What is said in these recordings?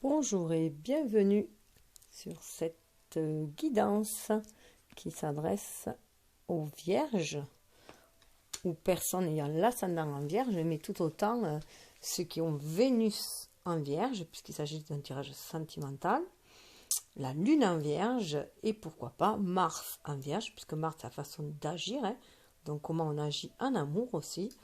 Bonjour et bienvenue sur cette guidance qui s'adresse aux vierges ou personnes ayant l'ascendant en vierge, mais tout autant ceux qui ont Vénus en vierge, puisqu'il s'agit d'un tirage sentimental, la lune en vierge et pourquoi pas Mars en vierge, puisque Mars a la façon d'agir, donc comment on agit en amour aussi,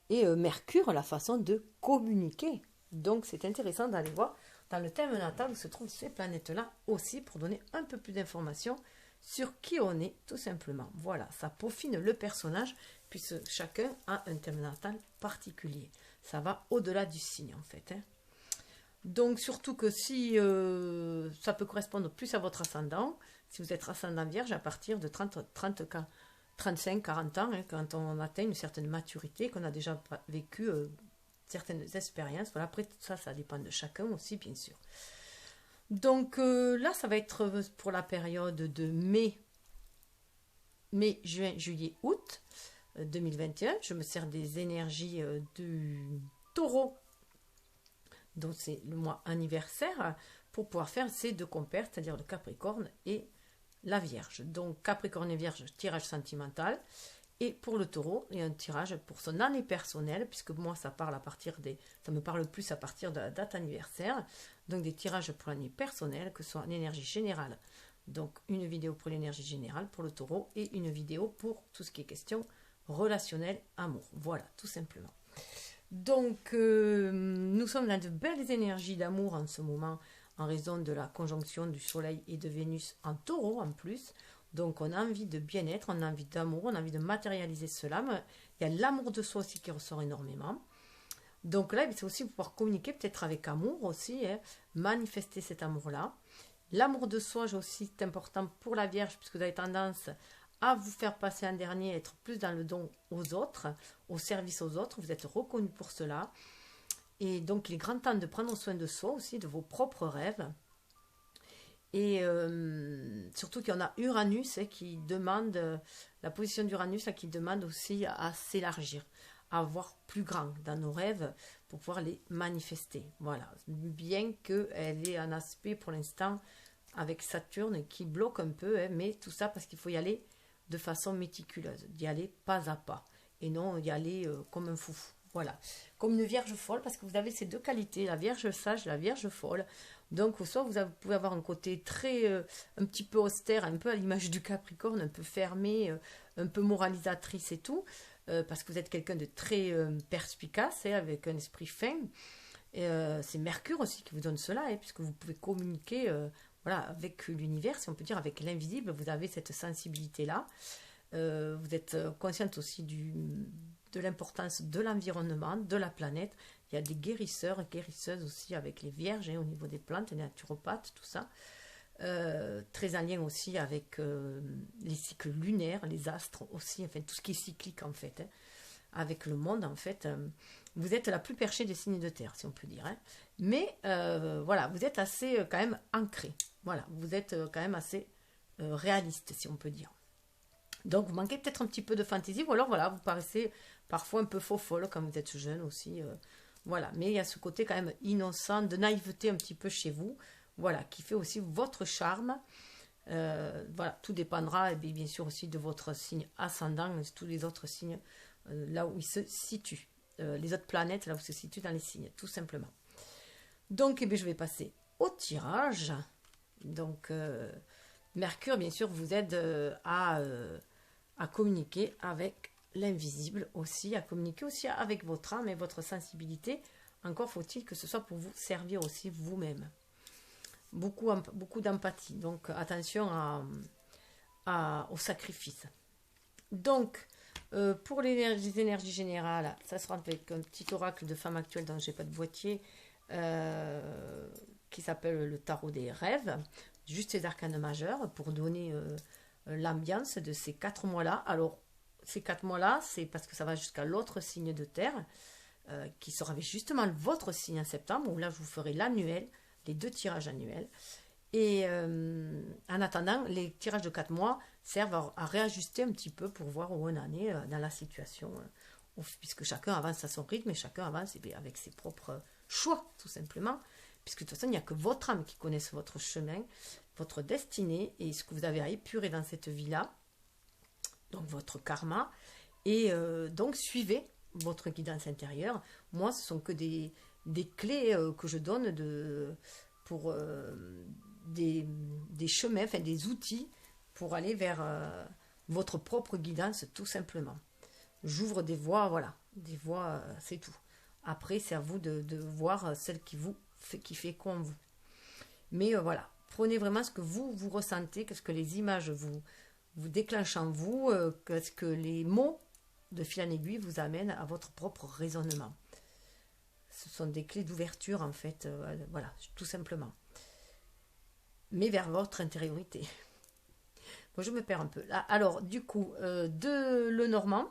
et Mercure la façon de communiquer. Donc c'est intéressant d'aller voir dans le thème natal où se trouvent ces planètes-là aussi pour donner un peu plus d'informations sur qui on est tout simplement. Voilà, ça peaufine le personnage puisque chacun a un thème natal particulier. Ça va au-delà du signe en fait. Donc surtout que si ça peut correspondre plus à votre ascendant, si vous êtes ascendant vierge à partir de 35, 40 ans, quand on atteint une certaine maturité, qu'on a déjà vécu certaines expériences. Voilà, après tout ça, ça dépend de chacun aussi, bien sûr. Donc là, ça va être pour la période de mai, juin, juillet, août 2021. Je me sers des énergies du taureau, donc c'est le mois anniversaire, pour pouvoir faire ces deux compères, c'est-à-dire le Capricorne et la Vierge. Donc Capricorne et Vierge, tirage sentimental. Et pour le taureau, il y a un tirage pour son année personnelle, puisque moi ça me parle plus à partir de la date anniversaire. Donc des tirages pour l'année personnelle, que ce soit en énergie générale. Donc une vidéo pour l'énergie générale pour le taureau et une vidéo pour tout ce qui est question relationnel, amour. Voilà, tout simplement. Donc nous sommes dans de belles énergies d'amour en ce moment, en raison de la conjonction du soleil et de Vénus en taureau en plus. Donc on a envie de bien-être, on a envie d'amour, on a envie de matérialiser cela. Mais il y a l'amour de soi aussi qui ressort énormément. Donc là, c'est aussi pouvoir communiquer peut-être avec amour aussi, manifester cet amour-là. L'amour de soi aussi c'est important pour la Vierge, puisque vous avez tendance à vous faire passer en dernier, être plus dans le don aux autres, au service aux autres. Vous êtes reconnu pour cela. Et donc il est grand temps de prendre soin de soi aussi, de vos propres rêves. Et surtout qu'il y en a Uranus qui demande, la position d'Uranus qui demande aussi à s'élargir, à voir plus grand dans nos rêves pour pouvoir les manifester. Voilà, bien qu'elle ait un aspect pour l'instant avec Saturne qui bloque un peu, mais tout ça parce qu'il faut y aller de façon méticuleuse, d'y aller pas à pas et non y aller comme un foufou. Voilà, comme une vierge folle, parce que vous avez ces deux qualités, la vierge sage, la vierge folle. Donc, soit vous pouvez avoir un côté très, un petit peu austère, un peu à l'image du Capricorne, un peu fermé, un peu moralisatrice et tout, parce que vous êtes quelqu'un de très perspicace, avec un esprit fin. C'est Mercure aussi qui vous donne cela, puisque vous pouvez communiquer voilà, avec l'univers, si on peut dire, avec l'invisible, vous avez cette sensibilité-là. Vous êtes consciente aussi de l'importance de l'environnement, de la planète. Il y a des guérisseurs et guérisseuses aussi avec les vierges au niveau des plantes, les naturopathes, tout ça. Très en lien aussi avec les cycles lunaires, les astres aussi, enfin tout ce qui est cyclique en fait, avec le monde en fait. Vous êtes la plus perchée des signes de terre, si on peut dire. Mais voilà, vous êtes assez quand même ancré. Voilà, vous êtes quand même assez réaliste, si on peut dire. Donc vous manquez peut-être un petit peu de fantaisie, ou alors voilà, vous paraissez parfois un peu faux-folle quand vous êtes jeune aussi. Voilà, mais il y a ce côté quand même innocent, de naïveté un petit peu chez vous, voilà, qui fait aussi votre charme. Voilà, tout dépendra et bien sûr aussi de votre signe ascendant, tous les autres signes, là où ils se situent. Les autres planètes, là où ils se situent dans les signes, tout simplement. Donc, eh bien, je vais passer au tirage. Donc, Mercure, bien sûr, vous aide à communiquer avec l'invisible aussi, à communiquer aussi avec votre âme et votre sensibilité. Encore faut-il que ce soit pour vous servir aussi vous-même. Beaucoup d'empathie. Donc, attention au sacrifice. Donc, pour les énergies générales, ça sera avec un petit oracle de femme actuelle dont je n'ai pas de boîtier, qui s'appelle le tarot des rêves. Juste les arcanes majeurs pour donner l'ambiance de ces 4 mois-là. Alors, ces 4 mois-là, c'est parce que ça va jusqu'à l'autre signe de terre, qui sera justement votre signe en septembre, où là, je vous ferai l'annuel, les 2 tirages annuels. Et en attendant, les tirages de 4 mois servent à réajuster un petit peu pour voir où on en est dans la situation, puisque chacun avance à son rythme et chacun avance avec ses propres choix, tout simplement. puisque de toute façon, il n'y a que votre âme qui connaisse votre chemin, votre destinée et ce que vous avez à épurer dans cette vie-là, donc votre karma, et donc suivez votre guidance intérieure. Moi, ce sont que des clés que je donne pour des chemins, enfin des outils pour aller vers votre propre guidance, tout simplement. J'ouvre des voies, voilà, des voies, c'est tout. Après, c'est à vous de voir celle qui fait comme vous. Mais voilà, prenez vraiment ce que vous ressentez, qu'est-ce que les images vous déclenchent en vous, qu'est-ce que les mots de fil en aiguille vous amènent à votre propre raisonnement. Ce sont des clés d'ouverture, en fait, voilà, tout simplement. Mais vers votre intériorité. Bon, je me perds un peu. Là, alors, du coup, de Lenormand,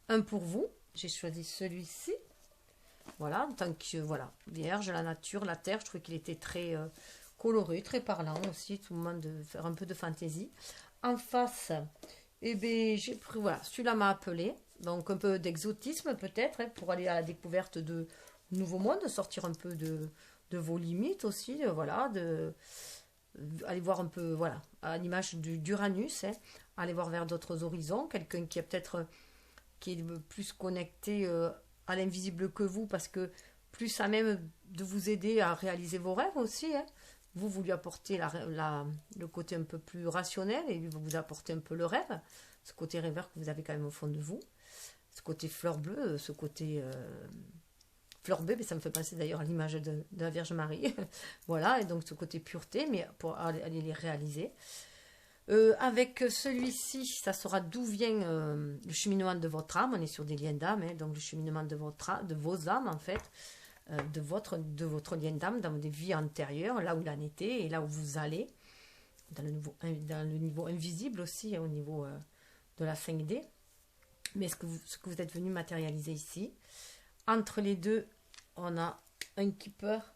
un pour vous. J'ai choisi celui-ci. Voilà, en tant que, voilà, Vierge, la nature, la terre. Je trouvais qu'il était très coloré, très parlant aussi. Tout le monde de faire un peu de fantaisie. En face, eh bien, j'ai pris, voilà, celui-là m'a appelé. Donc, un peu d'exotisme peut-être, hein, pour aller à la découverte de nouveaux mondes, sortir un peu de vos limites aussi, voilà, aller voir un peu, voilà, à l'image d'Uranus, hein, aller voir vers d'autres horizons, quelqu'un qui est peut-être qui est plus connecté à l'invisible que vous, parce que plus à même de vous aider à réaliser vos rêves aussi, hein. Vous lui apportez le côté un peu plus rationnel et lui vous apportez un peu le rêve, ce côté rêveur que vous avez quand même au fond de vous, ce côté fleur bleue, ce côté fleur bleue, mais ça me fait penser d'ailleurs à l'image de la Vierge Marie. Voilà, et donc ce côté pureté, mais pour aller les réaliser. Avec celui-ci, ça sera d'où vient le cheminement de votre âme. On est sur des liens d'âme, hein, donc le cheminement de vos âmes en fait, de votre lien d'âme dans des vies antérieures, là où il en était et là où vous allez, dans le niveau invisible aussi, hein, au niveau de la 5D. Mais ce que vous êtes venu matérialiser ici. Entre les deux, on a un keeper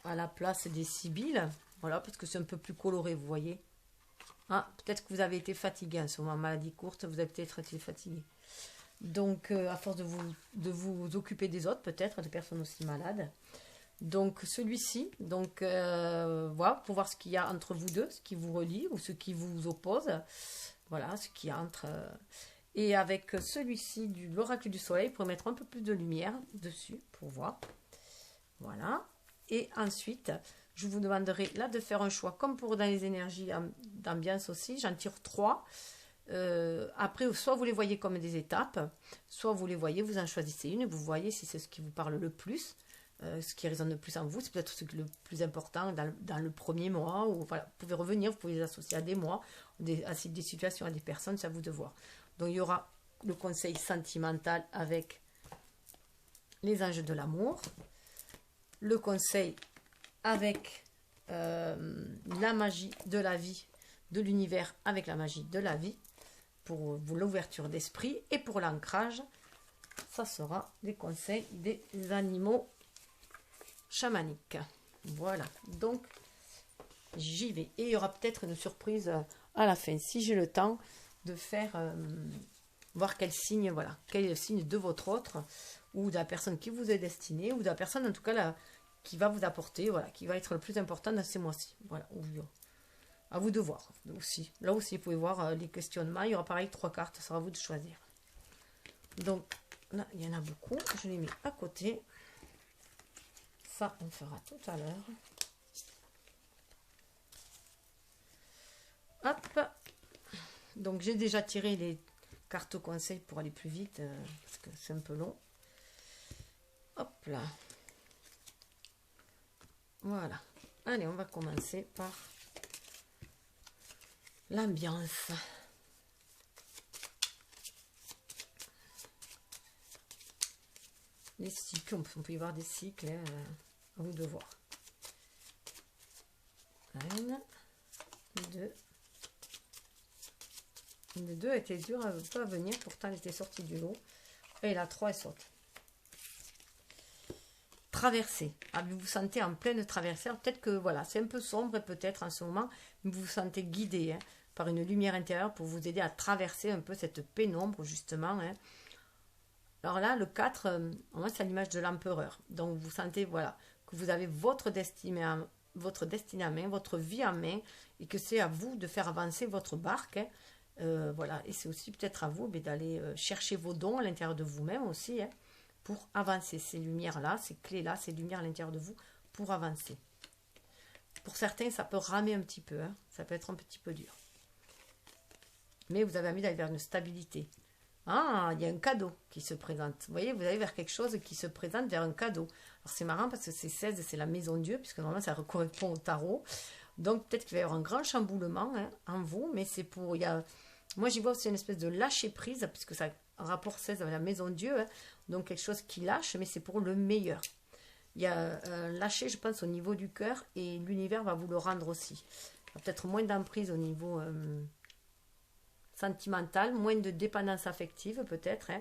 à la place des sibylles. Voilà, parce que c'est un peu plus coloré, vous voyez. Ah, peut-être que vous avez été fatigué en ce moment, maladie courte, vous avez peut-être été fatigué. Donc, à force de vous occuper des autres, peut-être, des personnes aussi malades. Donc, celui-ci, donc, voilà, pour voir ce qu'il y a entre vous deux, ce qui vous relie ou ce qui vous oppose. Voilà, ce qu'il y a entre... Et avec celui-ci, l'oracle du soleil, pour mettre un peu plus de lumière dessus, pour voir. Voilà. Et ensuite, je vous demanderai là de faire un choix, comme pour dans les énergies d'ambiance aussi. J'en tire 3. Après, soit vous les voyez comme des étapes, soit vous les voyez, vous en choisissez une et vous voyez si c'est ce qui vous parle le plus, ce qui résonne le plus en vous. C'est peut-être ce le plus important dans le premier mois. Ou, voilà, vous pouvez revenir, vous pouvez les associer à des mois, à des situations, à des personnes, c'est à vous de voir. Donc, il y aura le conseil sentimental avec les anges de l'amour, le conseil avec la magie de la vie, de l'univers avec la magie de la vie, pour l'ouverture d'esprit, et pour l'ancrage, ça sera les conseils des animaux chamaniques. Voilà, donc j'y vais. Et il y aura peut-être une surprise à la fin, si j'ai le temps de faire voir quel signe, voilà, quel signe de votre autre, ou de la personne qui vous est destinée, ou de la personne en tout cas là, qui va vous apporter, voilà, qui va être le plus important dans ces mois-ci. Voilà, à vous de voir aussi. Là aussi, vous pouvez voir les questionnements. Il y aura pareil 3 cartes, ça sera à vous de choisir. Donc, là, il y en a beaucoup. Je les mets à côté. Ça, on fera tout à l'heure. Hop. Donc, j'ai déjà tiré les cartes conseils pour aller plus vite, parce que c'est un peu long. Hop là. Voilà. Allez, on va commencer par l'ambiance. Les cycles, on peut y voir des cycles, hein, à vous de voir. 1, 2. Le 2 était dur à pas venir, pourtant elle était sortie du lot. Et la 3 elle saute. Traversée. Ah, vous vous sentez en pleine traversée. Peut-être que voilà, c'est un peu sombre peut-être en ce moment, mais vous vous sentez guidé, hein, par une lumière intérieure pour vous aider à traverser un peu cette pénombre justement. Hein. Alors là, le 4, c'est à l'image de l'empereur. Donc vous sentez voilà, que vous avez votre destinée en main, votre vie en main, et que c'est à vous de faire avancer votre barque. Hein. Voilà, et c'est aussi peut-être à vous d'aller chercher vos dons à l'intérieur de vous-même aussi, hein, pour avancer ces lumières-là, ces clés-là, ces lumières à l'intérieur de vous, pour avancer. Pour certains, ça peut ramer un petit peu, hein, ça peut être un petit peu dur. Mais vous avez envie d'aller vers une stabilité. Ah, il y a un cadeau qui se présente. Vous voyez, vous allez vers quelque chose qui se présente vers un cadeau. Alors c'est marrant parce que c'est 16, c'est la maison Dieu, puisque normalement ça correspond au tarot. Donc peut-être qu'il va y avoir un grand chamboulement, hein, en vous, mais c'est pour... Moi j'y vois aussi une espèce de lâcher prise, puisque ça rapport 16 avec la maison Dieu, hein, donc quelque chose qui lâche, mais c'est pour le meilleur. Il y a un lâcher, je pense, au niveau du cœur, et l'univers va vous le rendre aussi. Peut-être moins d'emprise au niveau... sentimentale, moins de dépendance affective peut-être, hein,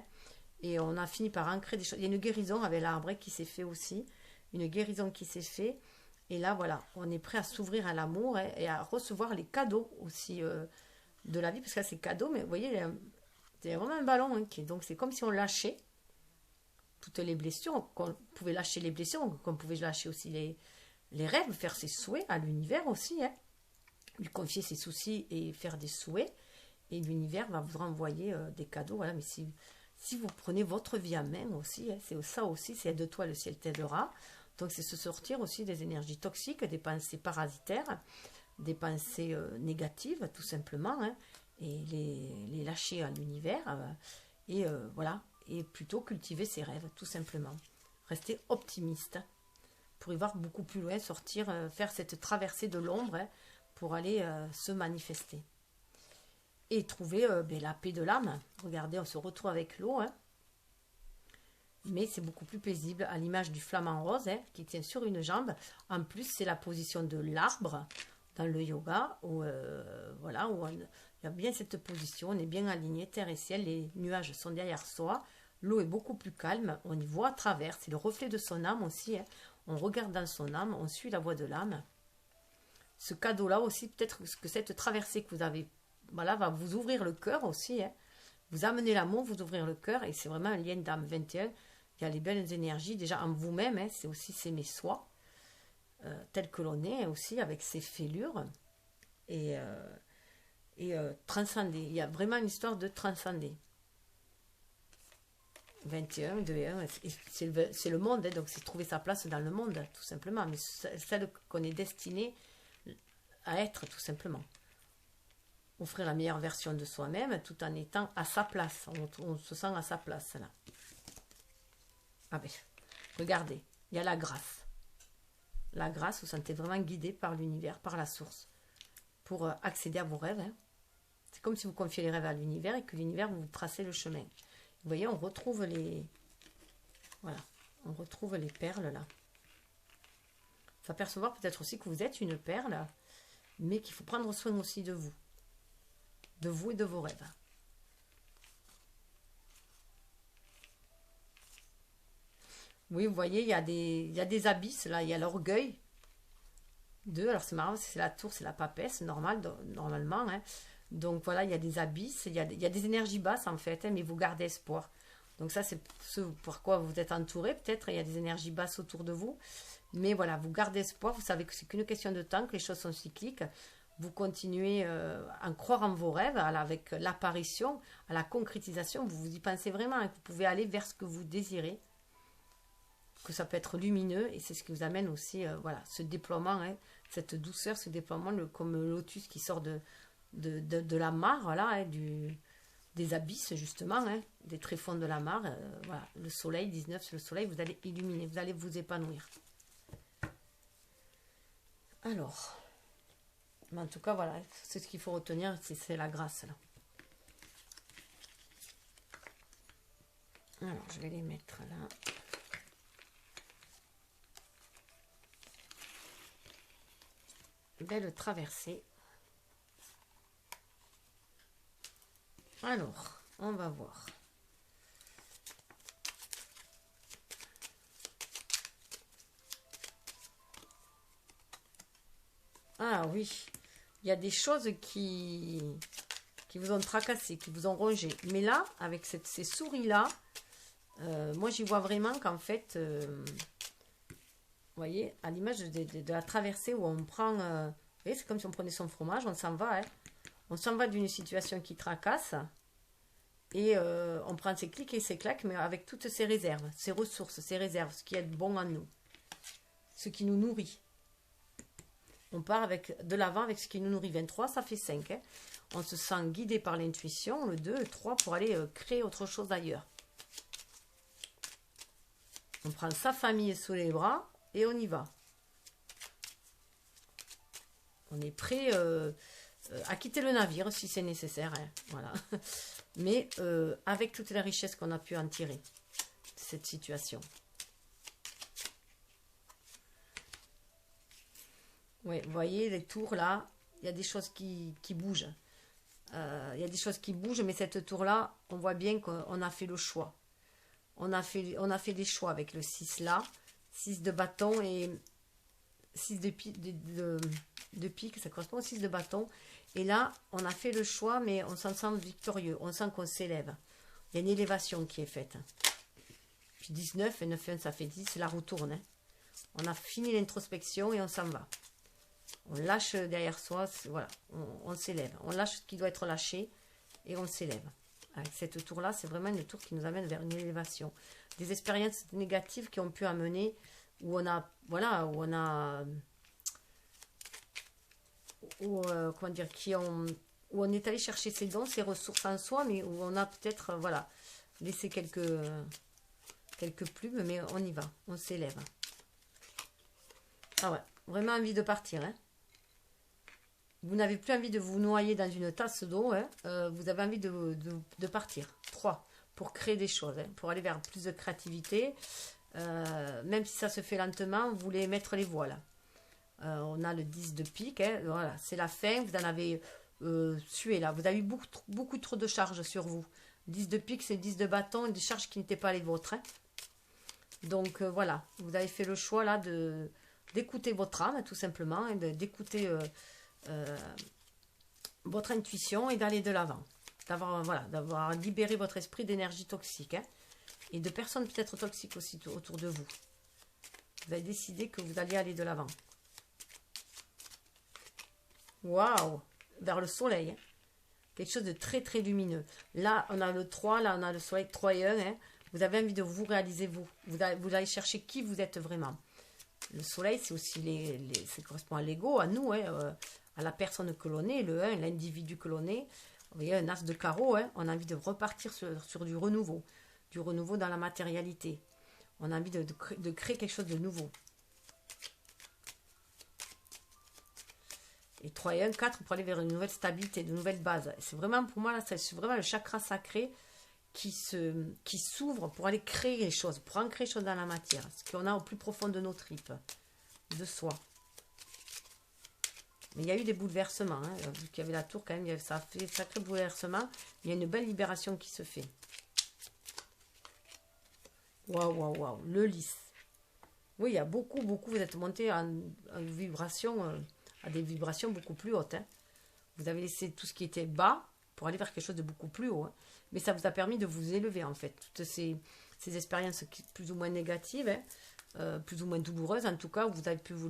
et on a fini par ancrer des choses. Il y a une guérison avec l'arbre qui s'est fait aussi, une guérison qui s'est fait, et là voilà, on est prêt à s'ouvrir à l'amour, hein, et à recevoir les cadeaux aussi de la vie, parce que là c'est cadeau, mais vous voyez, c'est vraiment un ballon, hein, donc c'est comme si on lâchait toutes les blessures, qu'on pouvait lâcher les blessures, qu'on pouvait lâcher aussi les rêves, faire ses souhaits à l'univers aussi, hein, lui confier ses soucis et faire des souhaits. Et l'univers va vous renvoyer des cadeaux. Voilà, mais si vous prenez votre vie en main aussi, hein, c'est ça aussi, c'est aide-toi, le ciel t'aidera. Donc c'est se sortir aussi des énergies toxiques, des pensées parasitaires, des pensées négatives, tout simplement, hein, et les lâcher à l'univers. Voilà, et plutôt cultiver ses rêves, tout simplement. Rester optimiste pour y voir beaucoup plus loin, sortir, faire cette traversée de l'ombre, hein, pour aller se manifester. Et trouver la paix de l'âme. Regardez, on se retrouve avec l'eau, hein. Mais c'est beaucoup plus paisible, à l'image du flamant rose, hein, qui tient sur une jambe. En plus, c'est la position de l'arbre dans le yoga, où voilà, où il y a bien cette position, on est bien aligné, terre et ciel, les nuages sont derrière soi, l'eau est beaucoup plus calme, on y voit à travers, c'est le reflet de son âme aussi, hein. On regarde dans son âme, on suit la voie de l'âme. Ce cadeau-là aussi, peut-être que cette traversée que vous avez, voilà, va vous ouvrir le cœur aussi, hein. Vous amener l'amour, vous ouvrir le cœur, et c'est vraiment un lien d'âme 21. Il y a les belles énergies déjà en vous-même, hein, c'est aussi s'aimer soi, tel que l'on est aussi, avec ses fêlures, et transcender. Il y a vraiment une histoire de transcender. 21, 2, c'est le monde, hein, donc c'est trouver sa place dans le monde, tout simplement, mais celle qu'on est destiné à être, tout simplement. Offrir la meilleure version de soi-même tout en étant à sa place. On se sent à sa place là. Ah ben, regardez, il y a la grâce. La grâce, vous vous sentez vraiment guidé par l'univers, par la source, pour accéder à vos rêves, hein. C'est comme si vous confiez les rêves à l'univers et que l'univers vous tracez le chemin. Vous voyez, on retrouve voilà, on retrouve les perles là. S'apercevoir peut-être aussi que vous êtes une perle, mais qu'il faut prendre soin aussi de vous et de vos rêves. Oui, vous voyez, il y a des abysses, là, il y a l'orgueil. Alors c'est marrant, c'est la tour, c'est la papesse, normalement, hein. Donc voilà, il y a des abysses, il y a des énergies basses, en fait, hein, mais vous gardez espoir. Donc ça, c'est ce pourquoi vous êtes entouré, peut-être, il y a des énergies basses autour de vous. Mais voilà, vous gardez espoir, vous savez que c'est qu'une question de temps, que les choses sont cycliques. Vous continuez à croire en vos rêves, avec l'apparition, à la concrétisation, vous y pensez vraiment, hein, que vous pouvez aller vers ce que vous désirez, que ça peut être lumineux, et c'est ce qui vous amène aussi, voilà, ce déploiement, hein, cette douceur, ce déploiement, comme le lotus qui sort de la mare, voilà, hein, des abysses, justement, hein, des tréfonds de la mare, voilà, le soleil, 19, c'est le soleil, vous allez illuminer, vous allez vous épanouir. Alors... Mais en tout cas, voilà, c'est ce qu'il faut retenir, c'est la grâce, là. Alors, je vais les mettre là. Belle traversée. Alors, on va voir. Ah oui, il y a des choses qui vous ont tracassé, qui vous ont rongé. Mais là, avec ces souris-là, moi j'y vois vraiment qu'en fait, voyez, à l'image de la traversée où on prend... vous voyez, c'est comme si on prenait son fromage, on s'en va. Hein. On s'en va d'une situation qui tracasse. Et on prend ses clics et ses claques, mais avec toutes ses réserves, ses ressources, ses réserves, ce qui est bon en nous. Ce qui nous nourrit. On part avec, de l'avant avec ce qui nous nourrit. 23, ça fait 5. Hein. On se sent guidé par l'intuition. Le 2, le 3 pour aller créer autre chose ailleurs. On prend sa famille sous les bras et on y va. On est prêt à quitter le navire si c'est nécessaire. Hein. Voilà. Mais avec toute la richesse qu'on a pu en tirer de cette situation. Oui, vous voyez les tours là, il y a des choses qui bougent. Il y a des choses qui bougent, mais cette tour là, on voit bien qu'on a fait le choix. On a fait des choix avec le 6 là, 6 de bâton et 6 de pique, ça correspond au 6 de bâton. Et là, on a fait le choix, mais on s'en sent victorieux, on sent qu'on s'élève. Il y a une élévation qui est faite. Puis 19 et 9 et 1, ça fait 10, la roue tourne. Hein. On a fini l'introspection et on s'en va. On lâche derrière soi, voilà, on s'élève. On lâche ce qui doit être lâché et on s'élève. Avec cette tour-là, c'est vraiment une tour qui nous amène vers une élévation. Des expériences négatives qui ont pu amener, où on a, voilà, comment dire, où on est allé chercher ses dons, ses ressources en soi, mais où on a peut-être, voilà, laissé quelques plumes, mais on y va, on s'élève. Ah ouais, vraiment envie de partir, hein. Vous n'avez plus envie de vous noyer dans une tasse d'eau, hein. Vous avez envie de partir. 3, pour créer des choses, hein, pour aller vers plus de créativité. Même si ça se fait lentement, vous voulez mettre les voiles. On a le 10 de pique, hein, voilà, c'est la fin, vous en avez sué là. Vous avez eu beaucoup trop de charges sur vous. 10 de pique, c'est 10 de bâton, des charges qui n'étaient pas les vôtres. Hein. Donc voilà, vous avez fait le choix là d'écouter votre âme, tout simplement, et d'écouter... votre intuition et d'aller de l'avant, d'avoir libéré votre esprit d'énergie toxique, hein, et de personnes peut-être toxiques aussi autour de vous. Vous avez décidé que vous alliez aller de l'avant. Waouh, vers le soleil, hein. Quelque chose de très très lumineux. Là on a le 3, là on a le soleil, 3 et 1, hein. Vous avez envie de vous réaliser, vous allez chercher qui vous êtes vraiment. Le soleil, c'est aussi ça correspond à l'ego, à nous, hein, à la personne que l'on est, le 1, l'individu que l'on est. Vous voyez, un as de carreau, hein, on a envie de repartir sur du renouveau dans la matérialité. On a envie de créer quelque chose de nouveau. Et 3 et 1, 4 pour aller vers une nouvelle stabilité, de nouvelles bases. C'est vraiment, pour moi, là, c'est vraiment le chakra sacré qui s'ouvre pour aller créer les choses, pour ancrer les choses dans la matière, ce qu'on a au plus profond de nos tripes, de soi. Mais il y a eu des bouleversements, hein, vu qu'il y avait la tour quand même, ça a fait un sacré bouleversement, il y a une belle libération qui se fait. Waouh, waouh, waouh, le lys. Oui, il y a beaucoup, vous êtes monté en vibration, à des vibrations beaucoup plus hautes. Hein. Vous avez laissé tout ce qui était bas pour aller vers quelque chose de beaucoup plus haut. Hein. Mais ça vous a permis de vous élever, en fait. Toutes ces expériences plus ou moins négatives, hein, plus ou moins douloureuses, en tout cas, où vous avez pu vous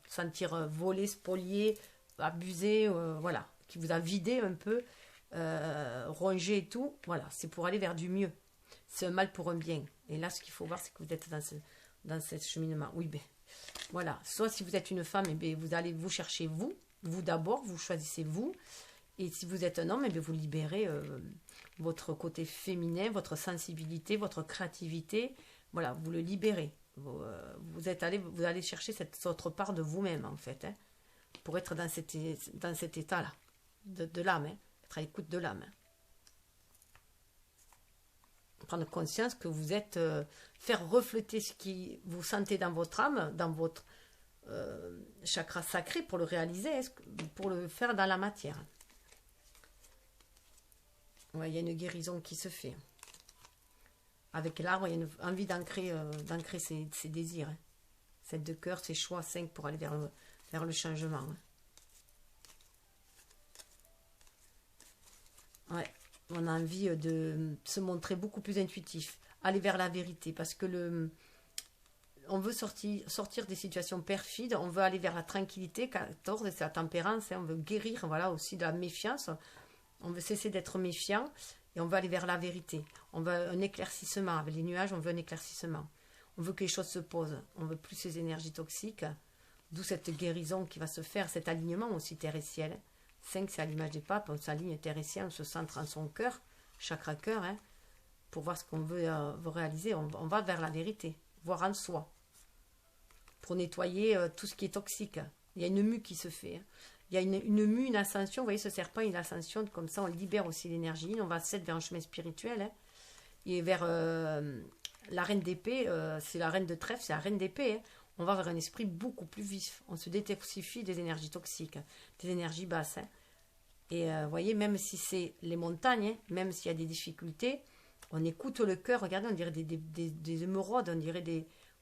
sentir volé, spolié, abusé, voilà, qui vous a vidé un peu, rongé et tout. Voilà, c'est pour aller vers du mieux. C'est un mal pour un bien. Et là, ce qu'il faut voir, c'est que vous êtes dans ce cheminement. Oui, ben, voilà. Soit si vous êtes une femme, eh bien, vous allez vous chercher vous d'abord, vous choisissez vous. Et si vous êtes un homme, eh bien, vous libérez votre côté féminin, votre sensibilité, votre créativité. Voilà, vous le libérez. Vous allez chercher cette autre part de vous-même, en fait, hein, pour être dans cet état-là, de l'âme, hein, être à l'écoute de l'âme. Hein. Prendre conscience que vous êtes, faire refléter ce qui vous sentez dans votre âme, dans votre chakra sacré pour le réaliser, pour le faire dans la matière. Ouais, il y a une guérison qui se fait. Avec l'arbre, il y a une envie d'ancrer ses désirs. Hein. 7 de cœur, ses choix, 5 pour aller vers le changement. Hein. Ouais, on a envie de se montrer beaucoup plus intuitif. Aller vers la vérité. Parce que on veut sortir des situations perfides, on veut aller vers la tranquillité. 14, c'est la tempérance, hein, on veut guérir, voilà, aussi de la méfiance. On veut cesser d'être méfiant et on veut aller vers la vérité. On veut un éclaircissement. Avec les nuages, on veut un éclaircissement. On veut que les choses se posent. On veut plus ces énergies toxiques. D'où cette guérison qui va se faire, cet alignement aussi terre et ciel. 5, c'est à l'image des papes. On s'aligne terre et ciel, on se centre en son cœur, chakra cœur, hein, pour voir ce qu'on veut réaliser. On va vers la vérité, voir en soi. Pour nettoyer tout ce qui est toxique. Il y a une mue qui se fait. Hein. Il y a une mue, une ascension. Vous voyez, ce serpent, il ascensionne comme ça. On libère aussi l'énergie. On va s'être vers un chemin spirituel. Hein. Et vers la reine d'épée, c'est la reine de trèfle, c'est la reine d'épée. Hein. On va vers un esprit beaucoup plus vif. On se détoxifie des énergies toxiques, des énergies basses. Hein. Et vous voyez, même si c'est les montagnes, hein, même s'il y a des difficultés, on écoute le cœur. Regardez, on dirait des émeraudes, on dirait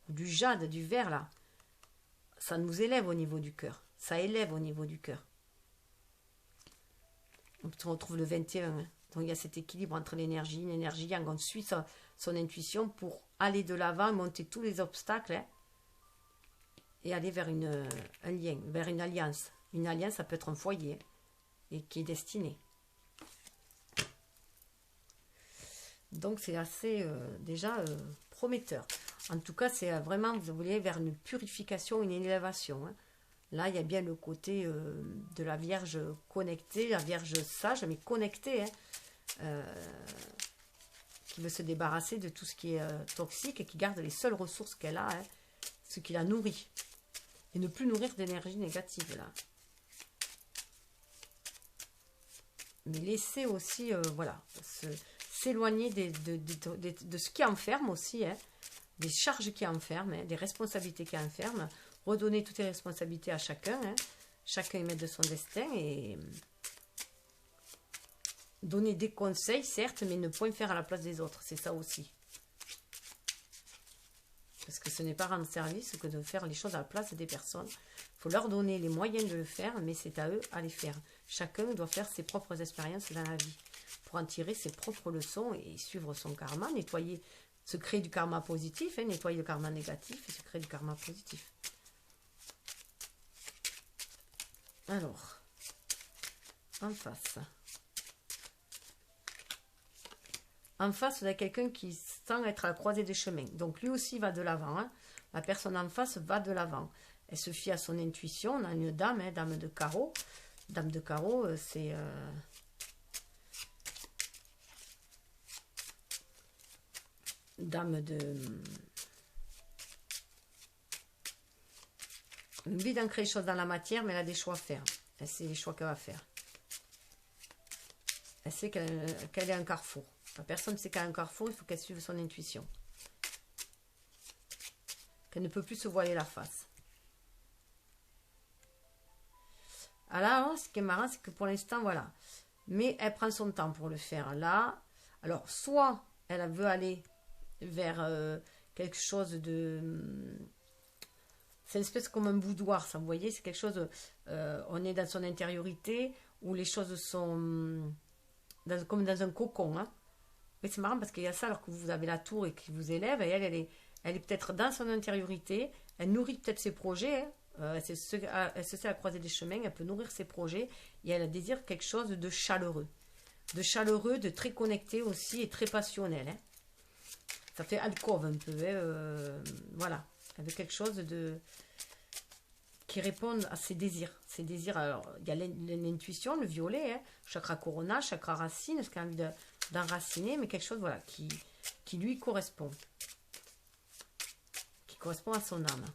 du jade, du verre là. Ça nous élève au niveau du cœur. Ça élève au niveau du cœur. On retrouve le 21. Hein. Donc il y a cet équilibre entre l'énergie, une énergie yang. On suit son intuition pour aller de l'avant, monter tous les obstacles hein, et aller vers un lien, vers une alliance. Une alliance, ça peut être un foyer hein, et qui est destiné. Donc c'est assez déjà prometteur. En tout cas, c'est vraiment, vous voulez, vers une purification, une élévation. Hein. Là, il y a bien le côté de la Vierge connectée, la Vierge sage, mais connectée, hein, qui veut se débarrasser de tout ce qui est toxique et qui garde les seules ressources qu'elle a, hein, ce qui la nourrit. Et ne plus nourrir d'énergie négative, là. Mais laisser aussi, voilà, s'éloigner de ce qui enferme aussi, hein, des charges qui enferment, hein, des responsabilités qui enferment, redonner toutes les responsabilités à chacun, hein, chacun est maître de son destin et donner des conseils, certes, mais ne point faire à la place des autres, c'est ça aussi. Parce que ce n'est pas rendre service que de faire les choses à la place des personnes. Il faut leur donner les moyens de le faire, mais c'est à eux à les faire. Chacun doit faire ses propres expériences dans la vie pour en tirer ses propres leçons et suivre son karma, nettoyer, se créer du karma positif, hein, nettoyer le karma négatif et se créer du karma positif. Alors, en face. En face, vous avez quelqu'un qui sent être à la croisée des chemins. Donc, lui aussi va de l'avant. Hein. La personne en face va de l'avant. Elle se fie à son intuition. On a une dame, hein, dame de carreau. Dame de carreau, c'est... dame de... envie d'ancrer les choses dans la matière, mais elle a des choix à faire. Elle sait les choix qu'elle va faire. Elle sait qu'elle est un carrefour. La personne sait qu'elle a un carrefour, il faut qu'elle suive son intuition. Qu'elle ne peut plus se voiler la face. Alors, ce qui est marrant, c'est que pour l'instant, voilà. Mais elle prend son temps pour le faire. Là, alors, soit elle veut aller vers quelque chose de... C'est une espèce comme un boudoir, ça, vous voyez, c'est quelque chose... on est dans son intériorité, où les choses sont comme dans un cocon, hein. Mais c'est marrant parce qu'il y a ça alors que vous avez la tour et qui vous élève, et elle est peut-être dans son intériorité, elle nourrit peut-être ses projets, hein. Elle se sait à la croisée des chemins, elle peut nourrir ses projets, et elle désire quelque chose de chaleureux, de très connecté aussi et très passionnel. Hein. Ça fait alcôve un peu, hein, voilà, avec quelque chose de qui répond à ses désirs. Ses désirs, alors, il y a l'intuition, le violet, hein, chakra corona, chakra racine, ce qu'elle a envie d'enraciner, mais quelque chose voilà, qui lui correspond. Qui correspond à son âme.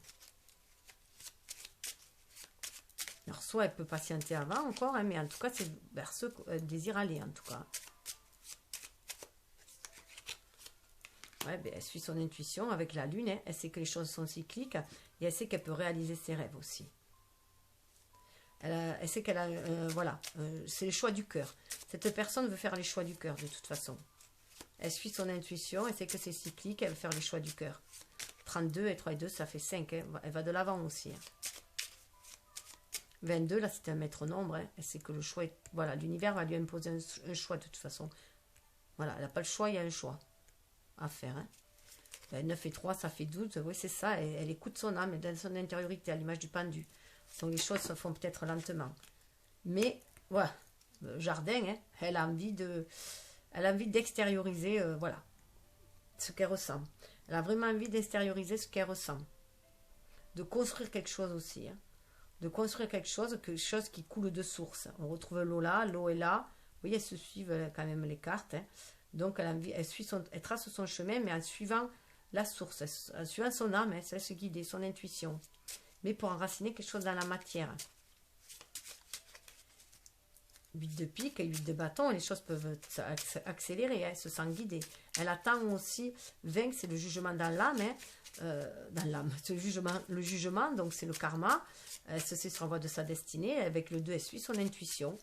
Alors, soit elle peut patienter avant encore, hein, mais en tout cas, c'est vers ce qu'elle désire aller, en tout cas. Ouais, ben, elle suit son intuition avec la lune, hein. Elle sait que les choses sont cycliques et elle sait qu'elle peut réaliser ses rêves aussi. Elle sait qu'elle a... voilà, c'est le choix du cœur. Cette personne veut faire les choix du cœur de toute façon. Elle suit son intuition, elle sait que c'est cyclique, elle veut faire les choix du cœur. 32 et 3 et 2, ça fait 5. Hein. Elle va de l'avant aussi. Hein. 22, là, c'est un maître nombre. Hein. Elle sait que le choix est... Voilà, l'univers va lui imposer un choix de toute façon. Voilà, elle n'a pas le choix, il y a un choix à faire. Hein. Ben, 9 et 3, ça fait 12. Oui, c'est ça. Elle écoute son âme dans son intériorité, à l'image du pendu. Donc les choses se font peut-être lentement. Mais, voilà, le jardin, hein, elle a envie d'extérioriser, voilà, ce qu'elle ressent. Elle a vraiment envie d'extérioriser ce qu'elle ressent. De construire quelque chose aussi. Hein. De construire quelque chose qui coule de source. On retrouve l'eau là, l'eau est là. Vous voyez, elles se suivent quand même les cartes. Hein. Donc, elle trace son chemin, mais en suivant la source, en suivant son âme, hein, elle se laisse guider, son intuition. Mais pour enraciner quelque chose dans la matière. 8 de pique et 8 de bâton, les choses peuvent accélérer, hein, elle se sent guidée. Elle attend aussi 20, c'est le jugement dans l'âme, hein, dans l'âme, c'est le jugement, donc c'est le karma. Elle se sait sur la voie de sa destinée, avec le 2, elle suit son intuition.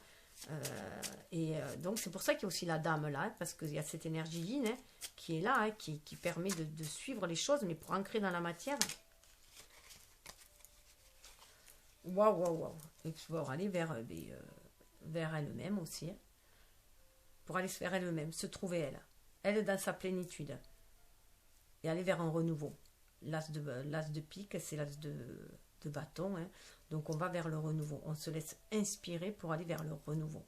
Donc c'est pour ça qu'il y a aussi la dame là, hein, parce qu'il y a cette énergie yin hein, qui est là, hein, qui permet de suivre les choses, mais pour ancrer dans la matière. Waouh, waouh, waouh. Et pour aller vers elle-même aussi. Hein. Pour aller vers elle-même, se trouver elle. Elle dans sa plénitude. Et aller vers un renouveau. L'as de pique, c'est l'as de bâton. Hein. Donc on va vers le renouveau. On se laisse inspirer pour aller vers le renouveau.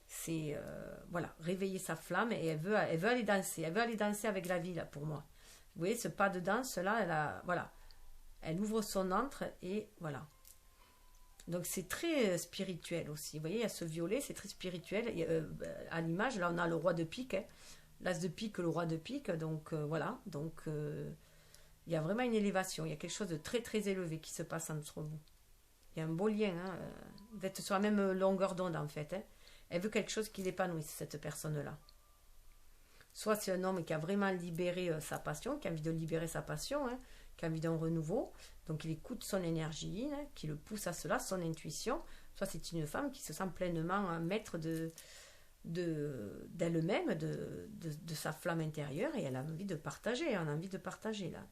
C'est, voilà, réveiller sa flamme et elle veut aller danser. Elle veut aller danser avec la vie, là, pour moi. Vous voyez, ce pas de danse, là, voilà. Elle ouvre son antre et voilà. Donc c'est très spirituel aussi. Vous voyez, il y a ce violet, c'est très spirituel. À l'image, là on a le roi de pique. Hein. L'as de pique, le roi de pique. Donc voilà. Donc il y a vraiment une élévation. Il y a quelque chose de très très élevé qui se passe entre vous. Il y a un beau lien. Hein. Vous êtes sur la même longueur d'onde en fait. Hein. Elle veut quelque chose qui l'épanouisse, cette personne-là. Soit c'est un homme qui a vraiment libéré sa passion, qui a envie de libérer sa passion, hein, qui a envie d'un renouveau. Donc il écoute son énergie, hein, qui le pousse à cela, son intuition. Soit c'est une femme qui se sent pleinement maître d'elle-même, de sa flamme intérieure, et elle a envie de partager, elle a envie de partager là.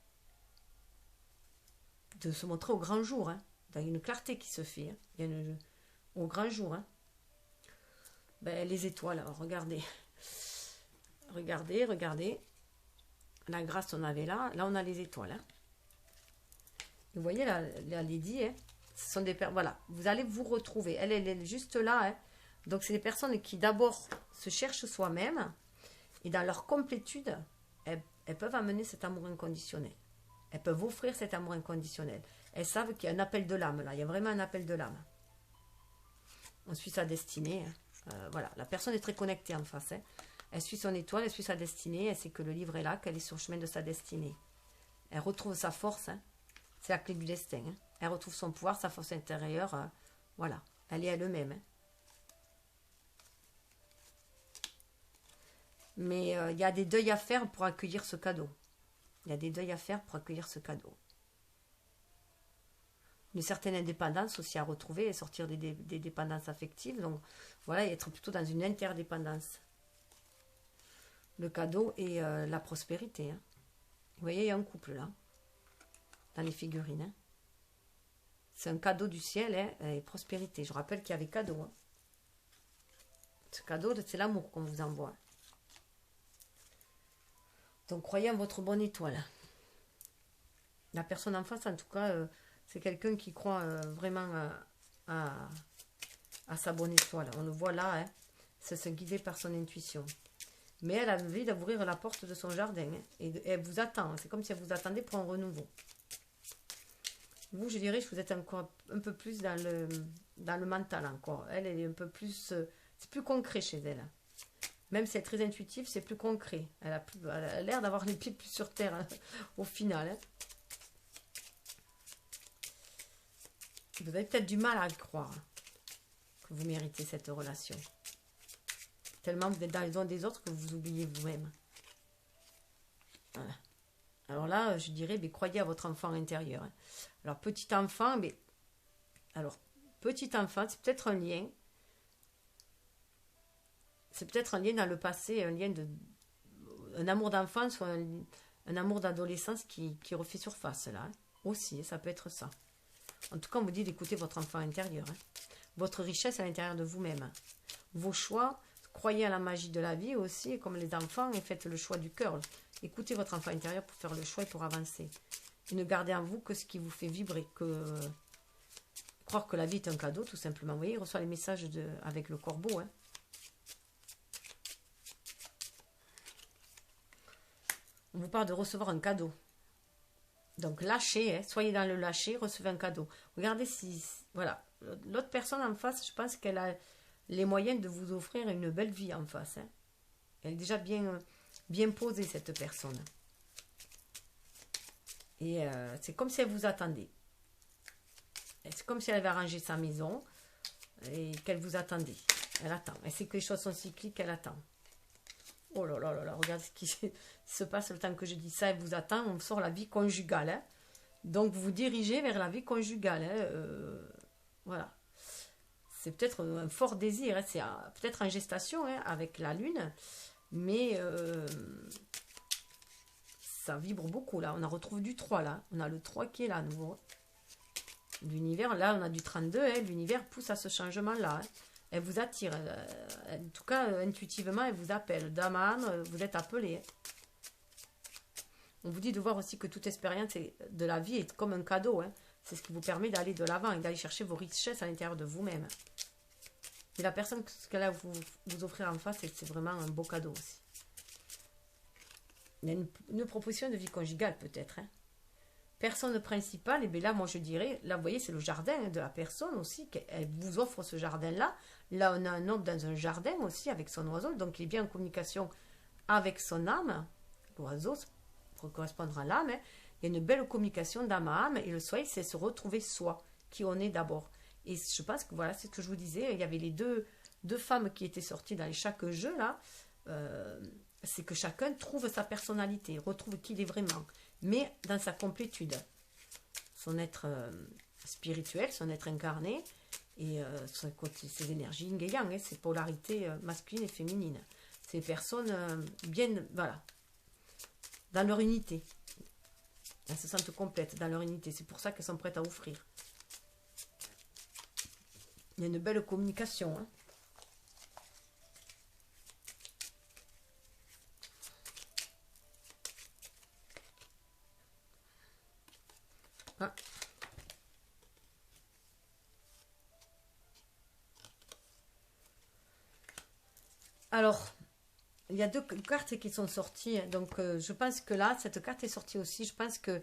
De se montrer au grand jour, hein. Il y a une clarté qui se fait, hein. Il y a au grand jour. Hein. Ben, les étoiles, alors, regardez. Regardez. La grâce, on avait là. Là, on a les étoiles. Hein. Vous voyez, la Lady, hein, ce sont des personnes. Voilà, vous allez vous retrouver. Elle est juste là. Hein. Donc, c'est des personnes qui, d'abord, se cherchent soi-même. Et dans leur complétude, elles peuvent amener cet amour inconditionnel. Elles peuvent offrir cet amour inconditionnel. Elles savent qu'il y a un appel de l'âme, là. Il y a vraiment un appel de l'âme. On suit sa destinée. Hein. Voilà, la personne est très connectée en face. Hein. Elle suit son étoile, elle suit sa destinée. Elle sait que le livre est là, qu'elle est sur le chemin de sa destinée. Elle retrouve sa force. Hein. C'est la clé du destin. Hein. Elle retrouve son pouvoir, sa force intérieure. Voilà, elle est elle-même. Hein. Mais il y a des deuils à faire pour accueillir ce cadeau. Il y a des deuils à faire pour accueillir ce cadeau. Une certaine indépendance aussi à retrouver et sortir des dépendances affectives. Donc voilà, et être plutôt dans une interdépendance. Le cadeau et la prospérité. Hein. Vous voyez, il y a un couple là, dans les figurines. Hein. C'est un cadeau du ciel hein, et prospérité. Je rappelle qu'il y avait cadeau. Hein. Ce cadeau, c'est l'amour qu'on vous envoie. Donc croyez en votre bonne étoile. La personne en face, en tout cas, c'est quelqu'un qui croit vraiment à sa bonne étoile. On le voit là, hein, c'est se guider par son intuition. Mais elle a envie d'ouvrir la porte de son jardin. Hein, et elle vous attend. C'est comme si elle vous attendait pour un renouveau. Vous, je dirais, vous êtes encore un peu plus dans le mental encore. Elle est un peu plus... c'est plus concret chez elle. Même si elle est très intuitive, c'est plus concret. Elle a l'air d'avoir les pieds plus sur terre hein, au final. Hein. Vous avez peut-être du mal à y croire hein, que vous méritez cette relation. Tellement vous êtes dans les doigts des autres que vous oubliez vous-même. Voilà. Alors là, je dirais, mais croyez à votre enfant intérieur. Hein. Alors, petit enfant, c'est peut-être un lien. C'est peut-être un lien dans le passé, un amour d'enfance ou un amour d'adolescence qui refait surface là. Hein. Aussi, ça peut être ça. En tout cas, on vous dit d'écouter votre enfant intérieur. Hein. Votre richesse à l'intérieur de vous-même. Hein. Vos choix, croyez à la magie de la vie aussi, comme les enfants, et faites le choix du cœur. Écoutez votre enfant intérieur pour faire le choix et pour avancer. Et ne gardez en vous que ce qui vous fait vibrer, croire que la vie est un cadeau, tout simplement. Vous voyez, il reçoit les messages avec le corbeau. Hein. On vous parle de recevoir un cadeau. Donc lâchez, hein, soyez dans le lâcher, recevez un cadeau. Regardez si, voilà, l'autre personne en face, je pense qu'elle a les moyens de vous offrir une belle vie en face. Hein. Elle est déjà bien posée, cette personne. Et c'est comme si elle vous attendait. C'est comme si elle avait arrangé sa maison et qu'elle vous attendait. Elle attend. Elle sait que les choses sont cycliques, elle attend. Oh là là là là, regardez ce qui se passe le temps que je dis ça, elle vous attend, on sort la vie conjugale. Hein. Donc vous vous dirigez vers la vie conjugale. Hein. Voilà. C'est peut-être un fort désir, hein. C'est peut-être en gestation hein, avec la lune, mais ça vibre beaucoup là. On en retrouve du 3 là. On a le 3 qui est là à nouveau. L'univers, là on a du 32, hein. L'univers pousse à ce changement là. Hein. Elle vous attire. En tout cas, intuitivement, elle vous appelle. Daman, vous êtes appelé. On vous dit de voir aussi que toute expérience de la vie est comme un cadeau. Hein. C'est ce qui vous permet d'aller de l'avant et d'aller chercher vos richesses à l'intérieur de vous-même. Et la personne qu'elle a vous offrir en face, c'est vraiment un beau cadeau aussi. Il y a une proposition de vie conjugale peut-être. Hein. Personne principale, et bien là, moi je dirais, là vous voyez, c'est le jardin de la personne aussi, qu'elle vous offre ce jardin-là. Là, on a un homme dans un jardin aussi avec son oiseau, donc il est bien en communication avec son âme. L'oiseau, pour correspondre à l'âme, hein. Il y a une belle communication d'âme à âme, et le soleil, c'est se retrouver soi, qui on est d'abord. Et je pense que voilà, c'est ce que je vous disais, il y avait les deux femmes qui étaient sorties dans chaque jeu, là. C'est que chacun trouve sa personnalité, retrouve qui il est vraiment, mais dans sa complétude. Son être spirituel, son être incarné, et ses énergies yin et yang, hein, ses polarités masculines et féminines. Ces personnes bien, voilà, dans leur unité. Elles se sentent complètes dans leur unité. C'est pour ça qu'elles sont prêtes à offrir. Il y a une belle communication. Hein. Ah. Alors, il y a deux cartes qui sont sorties. Donc, je pense que là, cette carte est sortie aussi. Je pense que,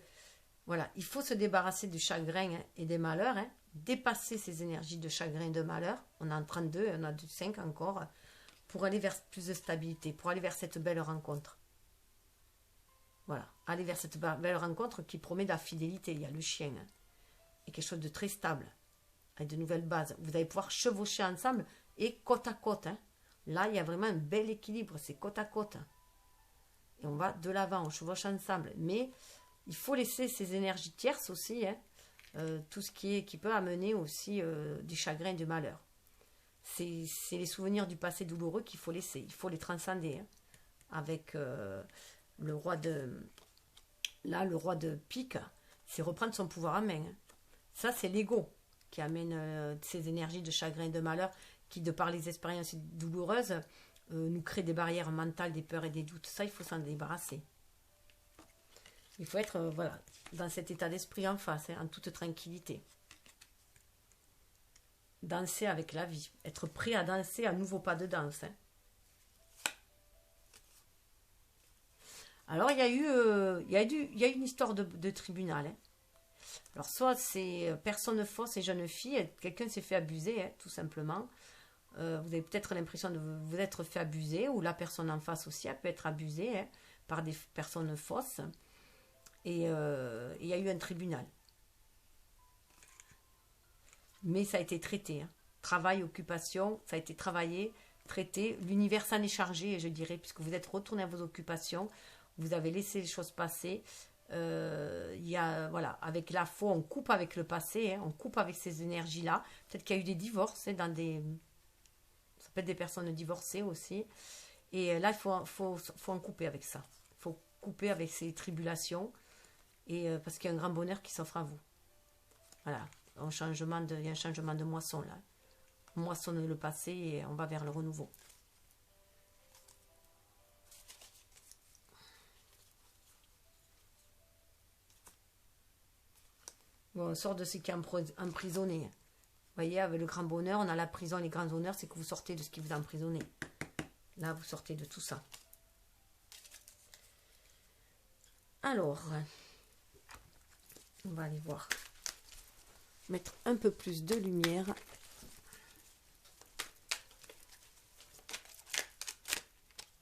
voilà, il faut se débarrasser du chagrin hein, et des malheurs. Hein, dépasser ces énergies de chagrin et de malheur. On a en 32, on a du 5 encore. Pour aller vers plus de stabilité, pour aller vers cette belle rencontre. Voilà, aller vers cette belle rencontre qui promet de la fidélité. Il y a le chien. Hein, et quelque chose de très stable. Avec de nouvelles bases. Vous allez pouvoir chevaucher ensemble et côte à côte. Hein. Là, il y a vraiment un bel équilibre, c'est côte à côte. Et on va de l'avant, on chevauche ensemble. Mais il faut laisser ces énergies tierces aussi, hein, tout ce qui peut amener aussi du chagrin et du malheur. C'est les souvenirs du passé douloureux qu'il faut laisser, il faut les transcender. Hein, avec le roi de... Là, le roi de pique, c'est reprendre son pouvoir en main. Hein. Ça, c'est l'ego qui amène ces énergies de chagrin et de malheur qui, de par les expériences douloureuses, nous crée des barrières mentales, des peurs et des doutes. Ça, il faut s'en débarrasser. Il faut être voilà, dans cet état d'esprit en face, hein, en toute tranquillité. Danser avec la vie. Être prêt à danser un nouveau pas de danse. Hein. Alors, il y a eu une histoire de tribunal. Hein. Alors, soit c'est personne fausse et jeune fille, quelqu'un s'est fait abuser, hein, tout simplement. Vous avez peut-être l'impression de vous être fait abuser, ou la personne en face aussi, elle peut être abusée hein, par des personnes fausses. Et il y a eu un tribunal. Mais ça a été traité. Hein. Travail, occupation, ça a été travaillé, traité. L'univers s'en est chargé, je dirais, puisque vous êtes retourné à vos occupations, vous avez laissé les choses passer. Il y a, voilà, avec la foi, on coupe avec le passé, hein, on coupe avec ces énergies-là. Peut-être qu'il y a eu des divorces hein, dans des... Ça peut être des personnes divorcées aussi. Et là, il faut en couper avec ça. Il faut couper avec ces tribulations. Et, parce qu'il y a un grand bonheur qui s'offre à vous. Voilà. Il y a un changement de moisson là. On moissonne le passé et on va vers le renouveau. On sort de ce qui est emprisonné. Vous voyez, avec le grand bonheur, on a la prison, les grands honneurs, c'est que vous sortez de ce qui vous a emprisonné. Là, vous sortez de tout ça. Alors, on va aller voir. Mettre un peu plus de lumière.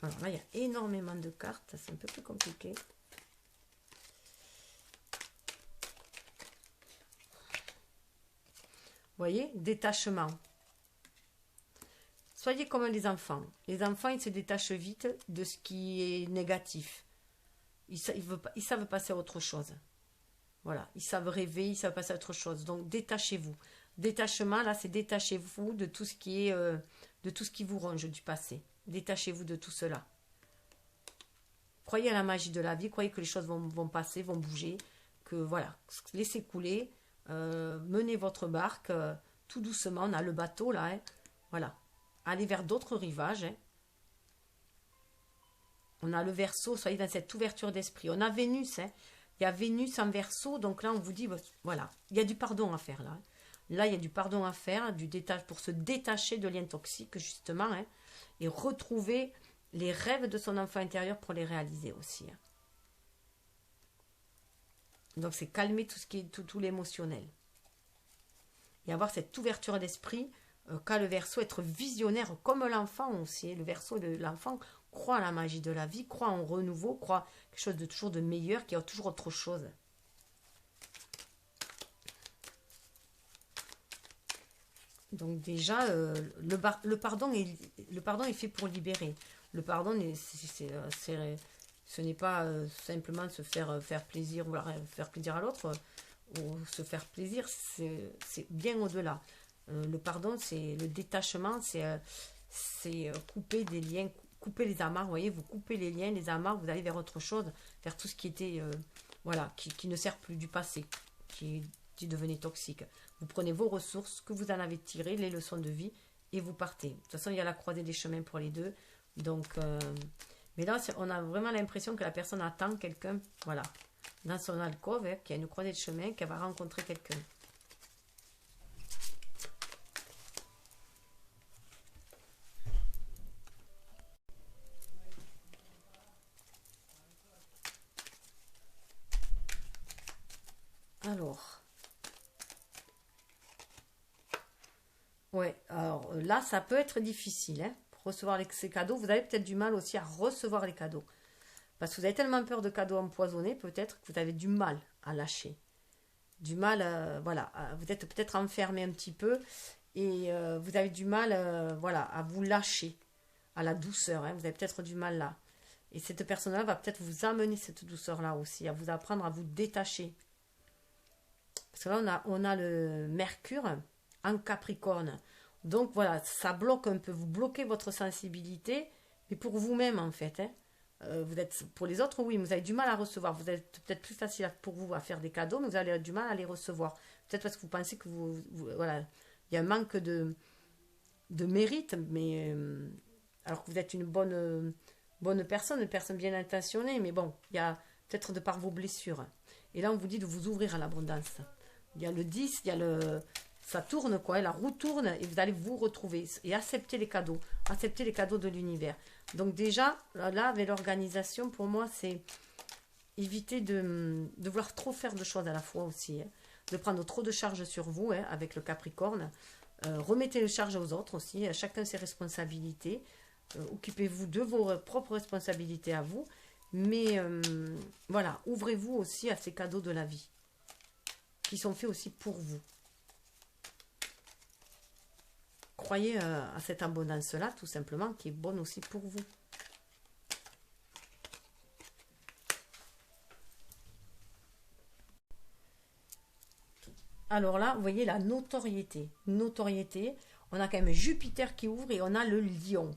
Alors là, il y a énormément de cartes. C'est un peu plus compliqué. Vous voyez, détachement. Soyez comme les enfants. Les enfants, ils se détachent vite de ce qui est négatif. Ils savent passer à autre chose. Voilà, ils savent rêver, ils savent passer à autre chose. Donc, détachez-vous. Détachement, là, c'est détachez-vous de tout ce qui est, de tout ce qui vous ronge du passé. Détachez-vous de tout cela. Croyez à la magie de la vie, croyez que les choses vont passer, vont bouger, que voilà, laissez couler, menez votre barque tout doucement. On a le bateau là, hein, voilà. Allez vers d'autres rivages. Hein. On a le Verseau, soyez dans cette ouverture d'esprit. On a Vénus, hein. Il y a Vénus en Verseau, donc là on vous dit, voilà, il y a du pardon à faire là. Hein. Là, il y a du pardon à faire, pour se détacher de liens toxiques justement, hein, et retrouver les rêves de son enfant intérieur pour les réaliser aussi. Hein. Donc c'est calmer tout ce qui est tout l'émotionnel. Et avoir cette ouverture d'esprit qu'a le Verseau, être visionnaire comme l'enfant aussi. Le Verseau, l'enfant croit à la magie de la vie, croit en renouveau, croit quelque chose de toujours de meilleur, qui a toujours autre chose. Donc déjà, le pardon est fait pour libérer. Le pardon, ce n'est pas simplement se faire plaisir, ou faire plaisir à l'autre, ou se faire plaisir, c'est bien au-delà. Le pardon, c'est le détachement, c'est couper des liens, couper les amarres, vous voyez, vous coupez les liens, les amarres, vous allez vers autre chose, vers tout ce qui était, voilà, qui ne sert plus du passé, qui devenait toxique. Vous prenez vos ressources, que vous en avez tirées, les leçons de vie, et vous partez. De toute façon, il y a la croisée des chemins pour les deux. Donc, mais là, on a vraiment l'impression que la personne attend quelqu'un, voilà, dans son alcôve, hein, qu'il y a une croisée de chemin, qu'elle va rencontrer quelqu'un. Alors, ouais, alors là, ça peut être difficile, hein, pour recevoir ces cadeaux. Vous avez peut-être du mal aussi à recevoir les cadeaux. Parce que vous avez tellement peur de cadeaux empoisonnés, peut-être que vous avez du mal à lâcher. Du mal, voilà, vous êtes peut-être enfermé un petit peu et vous avez du mal, voilà, à vous lâcher, à la douceur. Hein, vous avez peut-être du mal là. Et cette personne-là va peut-être vous amener cette douceur-là aussi, à vous apprendre à vous détacher. Parce que là, on a le Mercure en Capricorne. Donc voilà, ça bloque un peu. Vous bloquez votre sensibilité, mais pour vous-même en fait. Hein. Vous êtes, pour les autres, oui, vous avez du mal à recevoir. Vous êtes peut-être plus facile pour vous à faire des cadeaux, mais vous avez du mal à les recevoir. Peut-être parce que vous pensez que voilà, il y a un manque de mérite, mais alors que vous êtes une bonne personne, une personne bien intentionnée, mais bon, il y a peut-être de par vos blessures. Et là, on vous dit de vous ouvrir à l'abondance. Il y a le 10, il y a le... Ça tourne, quoi, la roue tourne, et vous allez vous retrouver. Et accepter les cadeaux de l'univers. Donc déjà, là, avec l'organisation, pour moi, c'est éviter de vouloir trop faire de choses à la fois aussi. Hein. De prendre trop de charges sur vous, hein, avec le Capricorne. Remettez les charges aux autres aussi, chacun ses responsabilités. Occupez-vous de vos propres responsabilités à vous. Mais voilà, ouvrez-vous aussi à ces cadeaux de la vie, qui sont faits aussi pour vous. Croyez à cette abondance-là, tout simplement, qui est bonne aussi pour vous. Alors là, vous voyez la notoriété. Notoriété, on a quand même Jupiter qui ouvre et on a le lion.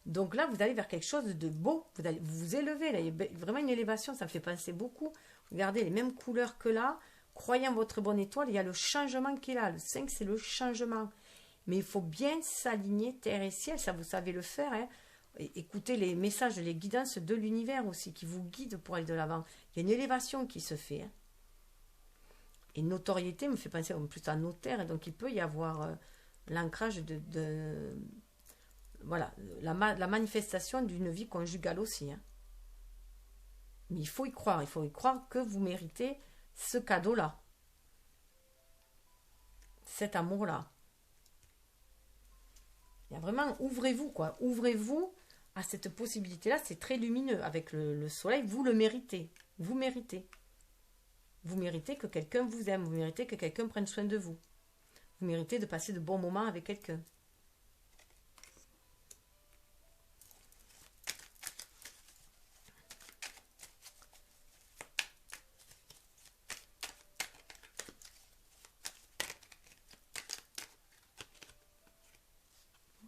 Donc là, vous allez vers quelque chose de beau. Vous allez vous élever. Là, il y a vraiment une élévation, ça me fait penser beaucoup. Regardez les mêmes couleurs que là. Croyez en votre bonne étoile, il y a le changement qui est là. Le 5, c'est le changement. Mais il faut bien s'aligner terre et ciel, ça vous savez le faire. Hein. Écoutez les messages, les guidances de l'univers aussi, qui vous guident pour aller de l'avant. Il y a une élévation qui se fait. Hein. Et notoriété me fait penser en plus à notaire, et donc il peut y avoir l'ancrage voilà, la manifestation d'une vie conjugale aussi. Hein. Mais il faut y croire que vous méritez ce cadeau-là, cet amour-là. Il y a vraiment, ouvrez-vous, quoi. Ouvrez-vous à cette possibilité-là. C'est très lumineux. Avec le soleil, vous le méritez. Vous méritez. Vous méritez que quelqu'un vous aime. Vous méritez que quelqu'un prenne soin de vous. Vous méritez de passer de bons moments avec quelqu'un.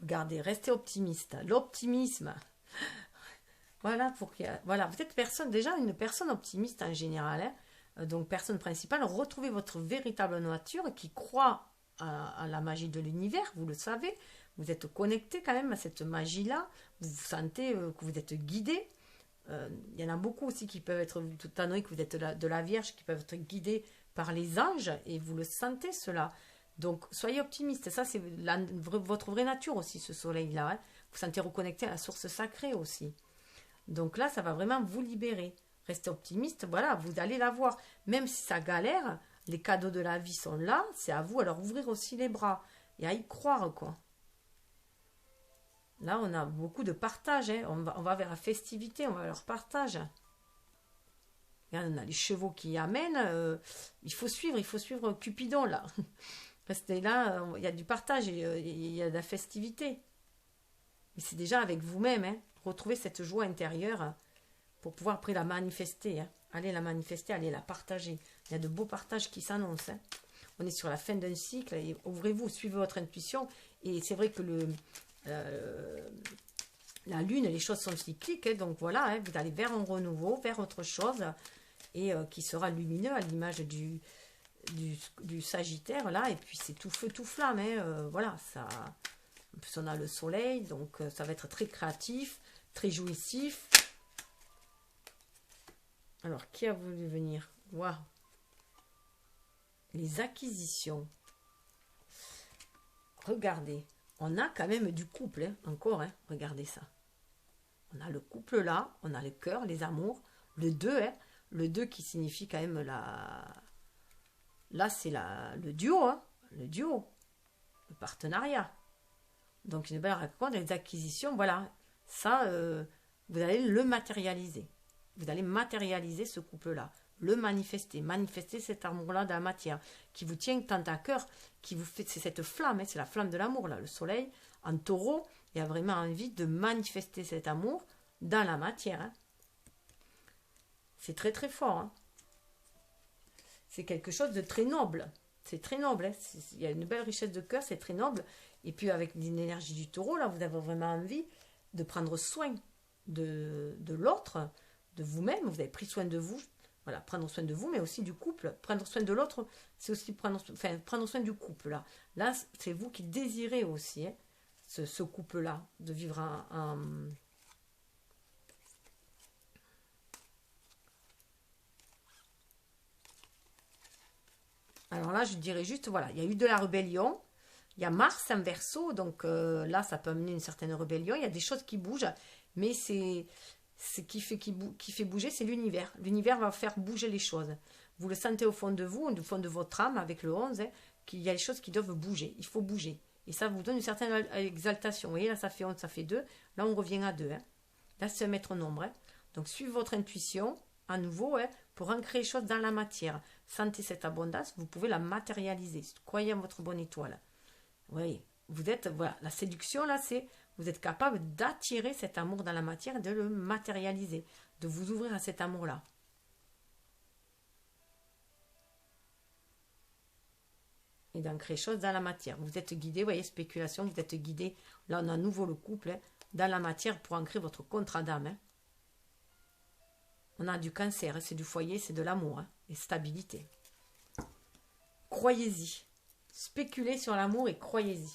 Regardez, restez optimiste. L'optimisme. Voilà, voilà, vous êtes déjà une personne optimiste en général. Hein. Donc, personne principale, retrouvez votre véritable nature qui croit à la magie de l'univers, vous le savez. Vous êtes connecté quand même à cette magie-là. Vous sentez que vous êtes guidé. Il y en a beaucoup aussi qui peuvent être, tout étant donné que vous êtes de la Vierge, qui peuvent être guidés par les anges et vous le sentez cela. Donc, soyez optimiste. Ça, c'est votre vraie nature aussi, ce soleil-là. Hein. Vous sentez reconnecté à la source sacrée aussi. Donc là, ça va vraiment vous libérer. Restez optimiste, voilà, vous allez l'avoir. Même si ça galère, les cadeaux de la vie sont là, c'est à vous. Alors, ouvrir aussi les bras et à y croire, quoi. Là, on a beaucoup de partage. Hein. On va vers la festivité, on va vers le partage. Regarde, on a les chevaux qui amènent. Il faut suivre Cupidon, là. Restez là, il y a du partage, il y a de la festivité. Mais c'est déjà avec vous-même, hein. Retrouvez cette joie intérieure pour pouvoir après la manifester. Hein. Allez la manifester, allez la partager. Il y a de beaux partages qui s'annoncent. Hein. On est sur la fin d'un cycle. Et ouvrez-vous, suivez votre intuition. Et c'est vrai que la lune, les choses sont cycliques. Hein, donc voilà, hein, vous allez vers un renouveau, vers autre chose. Et qui sera lumineux à l'image du Sagittaire. Là, et puis c'est tout feu, tout flamme. Hein, voilà, ça... En plus, on a le soleil, donc ça va être très créatif, très jouissif. Alors, qui a voulu venir? Waouh! Les acquisitions. Regardez, on a quand même du couple, hein, encore, hein, regardez ça. On a le couple là, on a le cœur, les amours, le 2, hein, le 2 qui signifie quand même Là, c'est le duo, hein, le partenariat. Donc, une belle rencontre, des acquisitions, voilà. Ça, vous allez le matérialiser. Vous allez matérialiser ce couple-là. Le manifester. Manifester cet amour-là dans la matière. Qui vous tient tant à cœur. Qui vous fait, c'est cette flamme. Hein, c'est la flamme de l'amour, là. Le soleil, en taureau, il a vraiment envie de manifester cet amour dans la matière. Hein. C'est très, très fort. Hein. C'est quelque chose de très noble. C'est très noble. Hein. Il y a une belle richesse de cœur. C'est très noble. Et puis avec l'énergie du taureau, là, vous avez vraiment envie de prendre soin de l'autre, de vous-même. Vous avez pris soin de vous. Voilà, prendre soin de vous, mais aussi du couple. Prendre soin de l'autre, c'est aussi prendre soin du couple. Là c'est vous qui désirez aussi hein, ce couple-là, de vivre un... Alors là, je dirais juste, voilà, il y a eu de la rébellion. Il y a Mars en Verseau, donc là, ça peut amener une certaine rébellion. Il y a des choses qui bougent, mais ce qui fait bouger, c'est l'univers. L'univers va faire bouger les choses. Vous le sentez au fond de vous, au fond de votre âme, avec le 11, hein, qu'il y a des choses qui doivent bouger. Il faut bouger. Et ça vous donne une certaine exaltation. Vous voyez, là, ça fait 11, ça fait 2. Là, on revient à 2. Hein. Là, c'est un maître nombre. Hein. Donc, suivez votre intuition, à nouveau, hein, pour ancrer les choses dans la matière. Sentez cette abondance, vous pouvez la matérialiser. Croyez en votre bonne étoile. Oui, vous êtes, voilà, la séduction là, c'est, vous êtes capable d'attirer cet amour dans la matière et de le matérialiser, de vous ouvrir à cet amour-là. Et d'ancrer les choses dans la matière. Vous êtes guidé, vous voyez, spéculation, vous êtes guidé. Là, on a à nouveau le couple, hein, dans la matière pour ancrer votre contrat d'âme. Hein. On a du cancer, hein, c'est du foyer, c'est de l'amour hein, et stabilité. Croyez-y. Spéculez sur l'amour et croyez-y.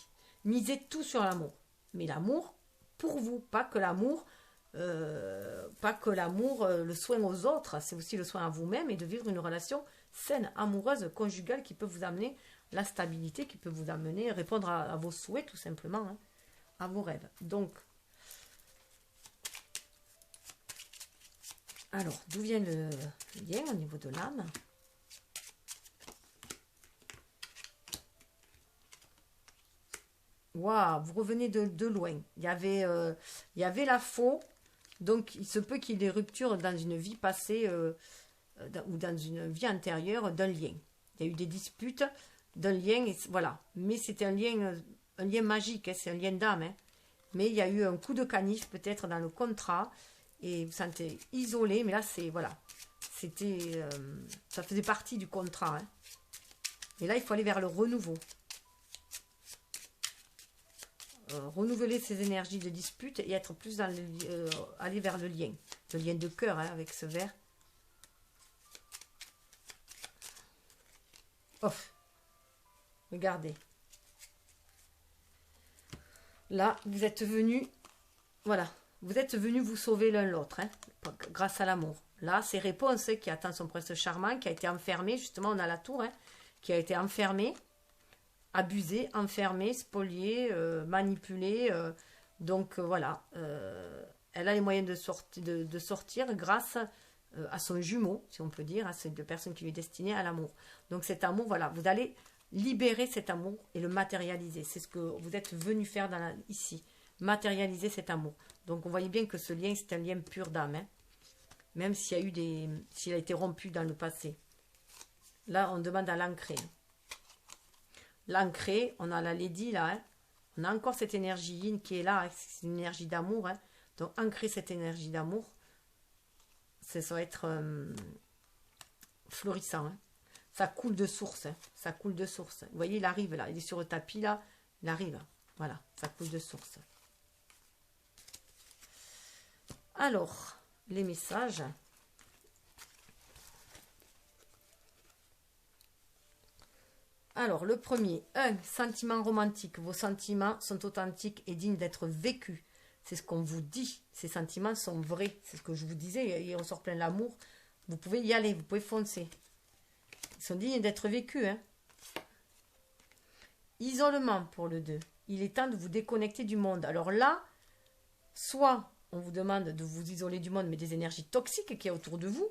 Misez tout sur l'amour. Mais l'amour pour vous, pas que l'amour, le soin aux autres, c'est aussi le soin à vous-même et de vivre une relation saine, amoureuse, conjugale, qui peut vous amener la stabilité, qui peut vous amener, répondre à vos souhaits tout simplement, hein, à vos rêves. Donc, alors, d'où vient le lien au niveau de l'âme? Waouh, vous revenez de loin. Il y avait la faux, donc il se peut qu'il y ait des ruptures dans une vie passée ou dans une vie antérieure d'un lien. Il y a eu des disputes d'un lien, et voilà. Mais c'était un lien magique, hein, c'est un lien d'âme. Hein. Mais il y a eu un coup de canif peut-être dans le contrat, et vous vous sentez isolé, mais là c'est, voilà, c'était, ça faisait partie du contrat. Hein. Et là il faut aller vers le renouveau. Renouveler ses énergies de dispute et être plus dans aller vers le lien de cœur, hein, avec ce verre. Off. Regardez. Là, vous êtes venus, voilà, vous êtes venus vous sauver l'un l'autre, hein, grâce à l'amour. Là, c'est Réponse qui attend son prince charmant, qui a été enfermé, justement, on a la tour, hein, qui a été enfermé, abusé, enfermé, spolié, manipulé. Donc, voilà, elle a les moyens de sortir grâce à son jumeau, si on peut dire, à ces deux personnes qui lui est destinées à l'amour. Donc, cet amour, voilà, vous allez libérer cet amour et le matérialiser. C'est ce que vous êtes venu faire ici. Matérialiser cet amour. Donc, on voyait bien que ce lien, c'est un lien pur d'âme. Hein, même s'il a été rompu dans le passé. Là, on demande à l'ancrer. L'ancrer, on a la Lady là. Hein, on a encore cette énergie yin qui est là. Hein, c'est une énergie d'amour. Hein, donc, ancrer cette énergie d'amour, ça va être florissant. Hein. Ça coule de source, hein. Ça coule de source. Vous voyez, il arrive là, il est sur le tapis là, il arrive. Voilà, ça coule de source. Alors, les messages. Alors, le premier, 1, sentiment romantique. Vos sentiments sont authentiques et dignes d'être vécus. C'est ce qu'on vous dit. Ces sentiments sont vrais. C'est ce que je vous disais. Il ressort plein l'amour. Vous pouvez y aller, vous pouvez foncer. Ils sont dignes d'être vécus. Hein. Isolement pour le 2. Il est temps de vous déconnecter du monde. Alors là, soit on vous demande de vous isoler du monde, mais des énergies toxiques qui est autour de vous,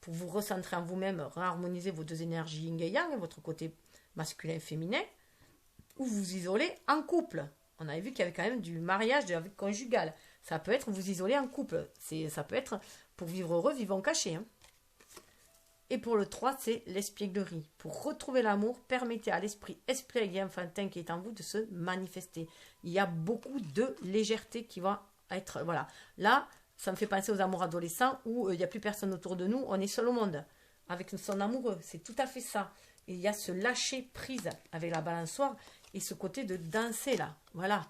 pour vous recentrer en vous-même, réharmoniser vos deux énergies yin et yang, votre côté masculin et féminin, ou vous isoler en couple. On avait vu qu'il y avait quand même du mariage de la vie conjugale. Ça peut être vous isoler en couple. Ça peut être pour vivre heureux, vivant caché. Hein. Et pour le 3, c'est l'espièglerie. Pour retrouver l'amour, permettez à l'esprit espiègle et enfantin qui est en vous de se manifester. Il y a beaucoup de légèreté qui va être... Voilà. Là, ça me fait penser aux amours adolescents où il n'y a plus personne autour de nous, on est seul au monde. Avec son amoureux, c'est tout à fait ça. Et il y a ce lâcher prise avec la balançoire et ce côté de danser là. Voilà.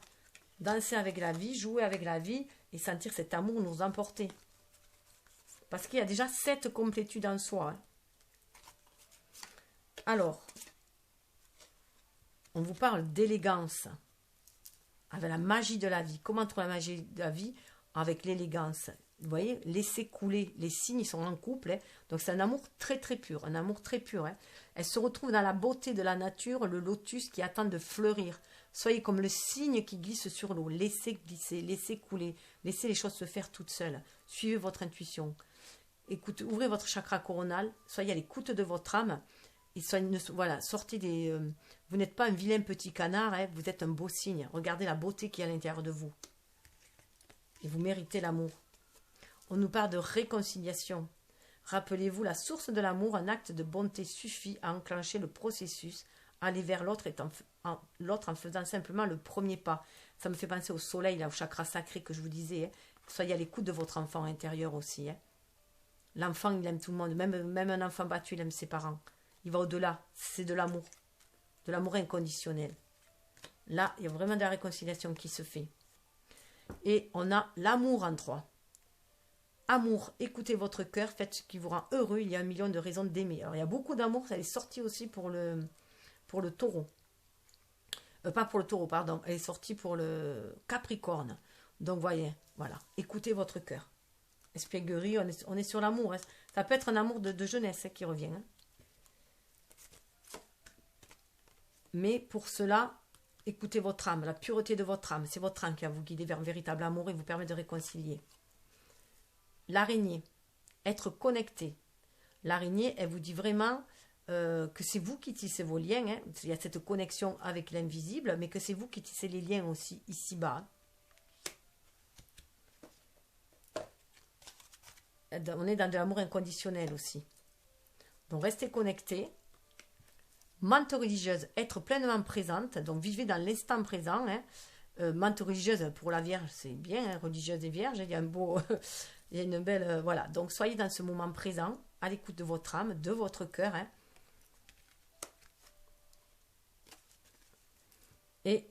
Danser avec la vie, jouer avec la vie et sentir cet amour nous emporter. Parce qu'il y a déjà cette complétude en soi. Hein. Alors, on vous parle d'élégance, avec la magie de la vie. Comment trouver la magie de la vie? Avec l'élégance. Vous voyez, laissez couler. Les signes, ils sont en couple. Hein. Donc, c'est un amour très, très pur. Un amour très pur. Hein. Elle se retrouve dans la beauté de la nature, le lotus qui attend de fleurir. Soyez comme le cygne qui glisse sur l'eau. Laissez glisser, laissez couler. Laissez les choses se faire toutes seules. Suivez votre intuition. Écoutez, ouvrez votre chakra coronal. Soyez à l'écoute de votre âme. Et voilà, sortez des... vous n'êtes pas un vilain petit canard, hein, vous êtes un beau cygne. Regardez la beauté qui est à l'intérieur de vous. Et vous méritez l'amour. On nous parle de réconciliation. Rappelez-vous, la source de l'amour, un acte de bonté suffit à enclencher le processus, aller vers l'autre en faisant simplement le premier pas. Ça me fait penser au soleil, là, au chakra sacré que je vous disais. Hein. Soyez à l'écoute de votre enfant intérieur aussi. Hein. L'enfant, il aime tout le monde. Même un enfant battu, il aime ses parents. Il va au-delà. C'est de l'amour. De l'amour inconditionnel. Là, il y a vraiment de la réconciliation qui se fait. Et on a l'amour en 3. Amour, écoutez votre cœur, faites ce qui vous rend heureux. Il y a 1 million de raisons d'aimer. Alors, il y a beaucoup d'amour. Ça est sorti aussi pour le taureau. Pas pour le taureau, pardon. Elle est sortie pour le capricorne. Donc, voyez, voilà. Écoutez votre cœur. Espièglerie, on est sur l'amour. Hein. Ça peut être un amour de jeunesse hein, qui revient. Hein. Mais pour cela, écoutez votre âme, la pureté de votre âme. C'est votre âme qui va vous guider vers un véritable amour et vous permet de réconcilier. L'araignée, être connecté. L'araignée, elle vous dit vraiment que c'est vous qui tissez vos liens. Hein. Il y a cette connexion avec l'invisible, mais que c'est vous qui tissez les liens aussi ici-bas. On est dans de l'amour inconditionnel aussi. Donc, restez connectés. Menthe religieuse, être pleinement présente. Donc, vivez dans l'instant présent. Hein. Menthe religieuse, pour la Vierge, c'est bien. Hein, religieuse et Vierge, il y a un beau... il y a une belle... voilà. Donc, soyez dans ce moment présent, à l'écoute de votre âme, de votre cœur. Hein. Et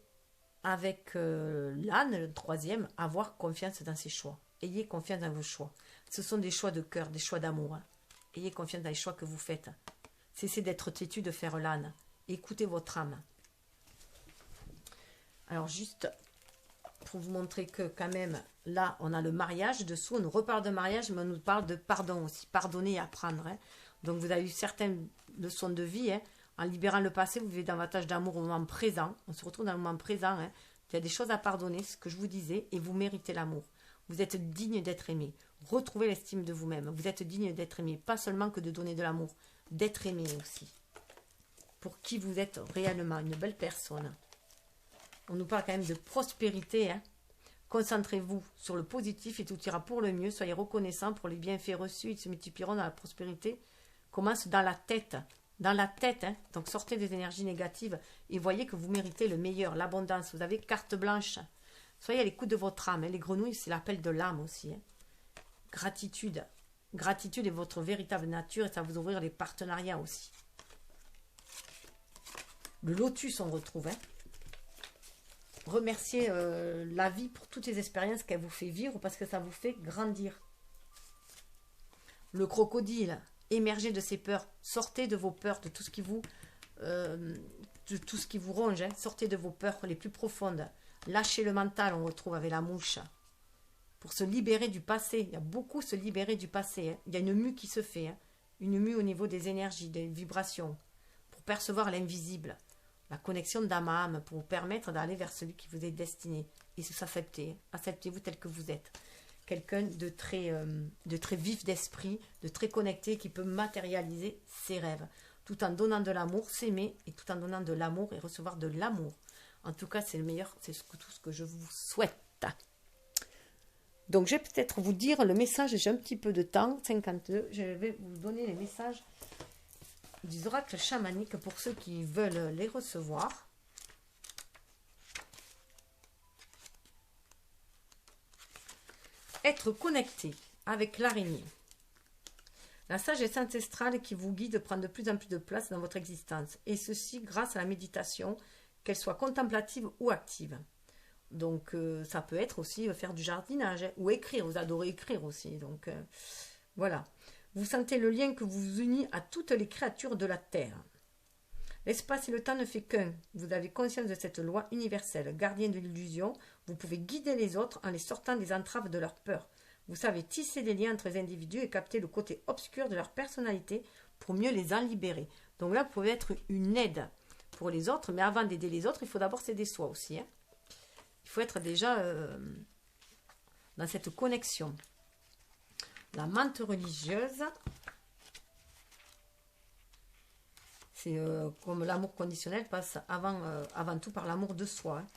avec l'âne, le troisième, avoir confiance dans ses choix. Ayez confiance dans vos choix. Ce sont des choix de cœur, des choix d'amour. Hein. Ayez confiance dans les choix que vous faites. Cessez d'être têtu, de faire l'âne. Écoutez votre âme. Alors juste pour vous montrer que quand même, là, on a le mariage dessous. On nous reparle de mariage, mais on nous parle de pardon aussi. Pardonner et apprendre. Hein. Donc vous avez eu certaines leçons de vie. Hein. En libérant le passé, vous vivez davantage d'amour au moment présent. On se retrouve dans le moment présent. Hein. Il y a des choses à pardonner, ce que je vous disais, et vous méritez l'amour. Vous êtes digne d'être aimé. Retrouvez l'estime de vous-même. Vous êtes digne d'être aimé. Pas seulement que de donner de l'amour. D'être aimé aussi. Pour qui vous êtes réellement. Une belle personne. On nous parle quand même de prospérité. Hein. Concentrez-vous sur le positif et tout ira pour le mieux. Soyez reconnaissants pour les bienfaits reçus. Ils se multiplieront dans la prospérité. Commence dans la tête. Dans la tête. Hein. Donc sortez des énergies négatives et voyez que vous méritez le meilleur. L'abondance. Vous avez carte blanche. Soyez à l'écoute de votre âme. Hein. Les grenouilles, c'est l'appel de l'âme aussi. Hein. Gratitude. Gratitude est votre véritable nature et ça va vous ouvrir les partenariats aussi. Le lotus, on retrouve. Hein. Remerciez la vie pour toutes les expériences qu'elle vous fait vivre parce que ça vous fait grandir. Le crocodile, émergez de ses peurs. Sortez de vos peurs, de tout ce qui vous, ronge. Hein. Sortez de vos peurs les plus profondes. Lâchez le mental, on retrouve avec la mouche. Pour se libérer du passé. Il y a beaucoup se libérer du passé. Hein. Il y a une mue qui se fait. Hein. Une mue au niveau des énergies, des vibrations. Pour percevoir l'invisible. La connexion d'âme à âme. Pour vous permettre d'aller vers celui qui vous est destiné. Et s'accepter. Acceptez-vous tel que vous êtes. Quelqu'un de très vif d'esprit. De très connecté qui peut matérialiser ses rêves. Tout en donnant de l'amour. S'aimer. Et tout en donnant de l'amour. Et recevoir de l'amour. En tout cas, c'est le meilleur. C'est tout ce que je vous souhaite. Donc, je vais peut-être vous dire le message, j'ai un petit peu de temps, 52. Je vais vous donner les messages des oracles chamaniques pour ceux qui veulent les recevoir. Être connecté avec l'araignée. La sagesse ancestrale qui vous guide prend de plus en plus de place dans votre existence. Et ceci grâce à la méditation, qu'elle soit contemplative ou active. Donc, ça peut être aussi faire du jardinage hein, ou écrire. Vous adorez écrire aussi. Donc, voilà. Vous sentez le lien que vous unit à toutes les créatures de la Terre. L'espace et le temps ne fait qu'un. Vous avez conscience de cette loi universelle. Gardien de l'illusion, vous pouvez guider les autres en les sortant des entraves de leur peur. Vous savez tisser des liens entre les individus et capter le côté obscur de leur personnalité pour mieux les en libérer. Donc là, vous pouvez être une aide pour les autres. Mais avant d'aider les autres, il faut d'abord s'aider soi aussi. Hein. Il faut être déjà dans cette connexion. La menthe religieuse, c'est comme l'amour conditionnel passe avant tout par l'amour de soi. Hein.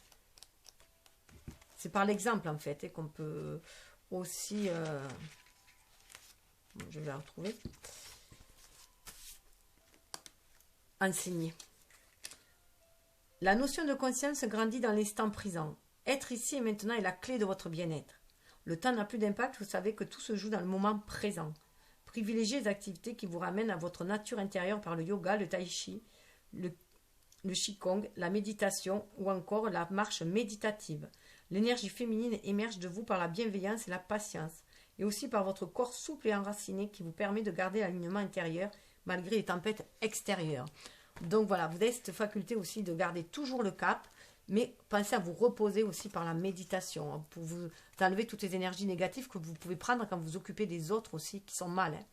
C'est par l'exemple en fait qu'on peut aussi... je vais la retrouver. Enseigner. La notion de conscience grandit dans l'instant présent. Être ici et maintenant est la clé de votre bien-être. Le temps n'a plus d'impact, vous savez que tout se joue dans le moment présent. Privilégiez les activités qui vous ramènent à votre nature intérieure par le yoga, le tai chi, le qigong, la méditation ou encore la marche méditative. L'énergie féminine émerge de vous par la bienveillance et la patience, et aussi par votre corps souple et enraciné qui vous permet de garder l'alignement intérieur malgré les tempêtes extérieures. Donc voilà, vous avez cette faculté aussi de garder toujours le cap, mais pensez à vous reposer aussi par la méditation, hein, pour vous enlever toutes les énergies négatives que vous pouvez prendre quand vous vous occupez des autres aussi, qui sont mal. Hein.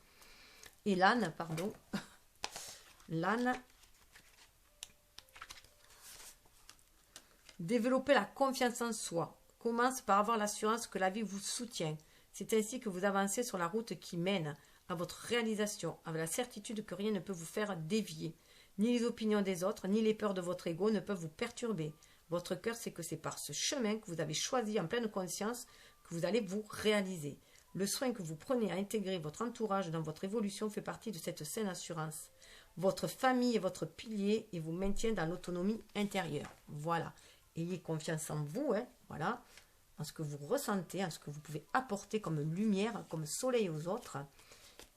Et l'âne, pardon, l'âne, Développer la confiance en soi. Commence par avoir l'assurance que la vie vous soutient. C'est ainsi que vous avancez sur la route qui mène à votre réalisation, avec la certitude que rien ne peut vous faire dévier. Ni les opinions des autres, ni les peurs de votre ego ne peuvent vous perturber. Votre cœur sait que c'est par ce chemin que vous avez choisi en pleine conscience que vous allez vous réaliser. Le soin que vous prenez à intégrer votre entourage dans votre évolution fait partie de cette saine assurance. Votre famille est votre pilier et vous maintient dans l'autonomie intérieure. Voilà. Ayez confiance en vous, voilà, en ce que vous ressentez, en ce que vous pouvez apporter comme lumière, comme soleil aux autres,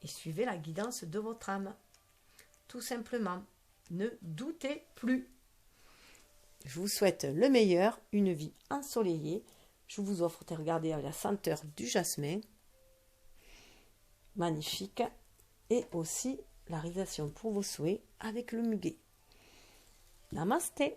et suivez la guidance de votre âme. Tout simplement, ne doutez plus. Je vous souhaite le meilleur, une vie ensoleillée. Je vous offre de regarder la senteur du jasmin, magnifique, et aussi la réalisation pour vos souhaits avec le muguet. Namasté.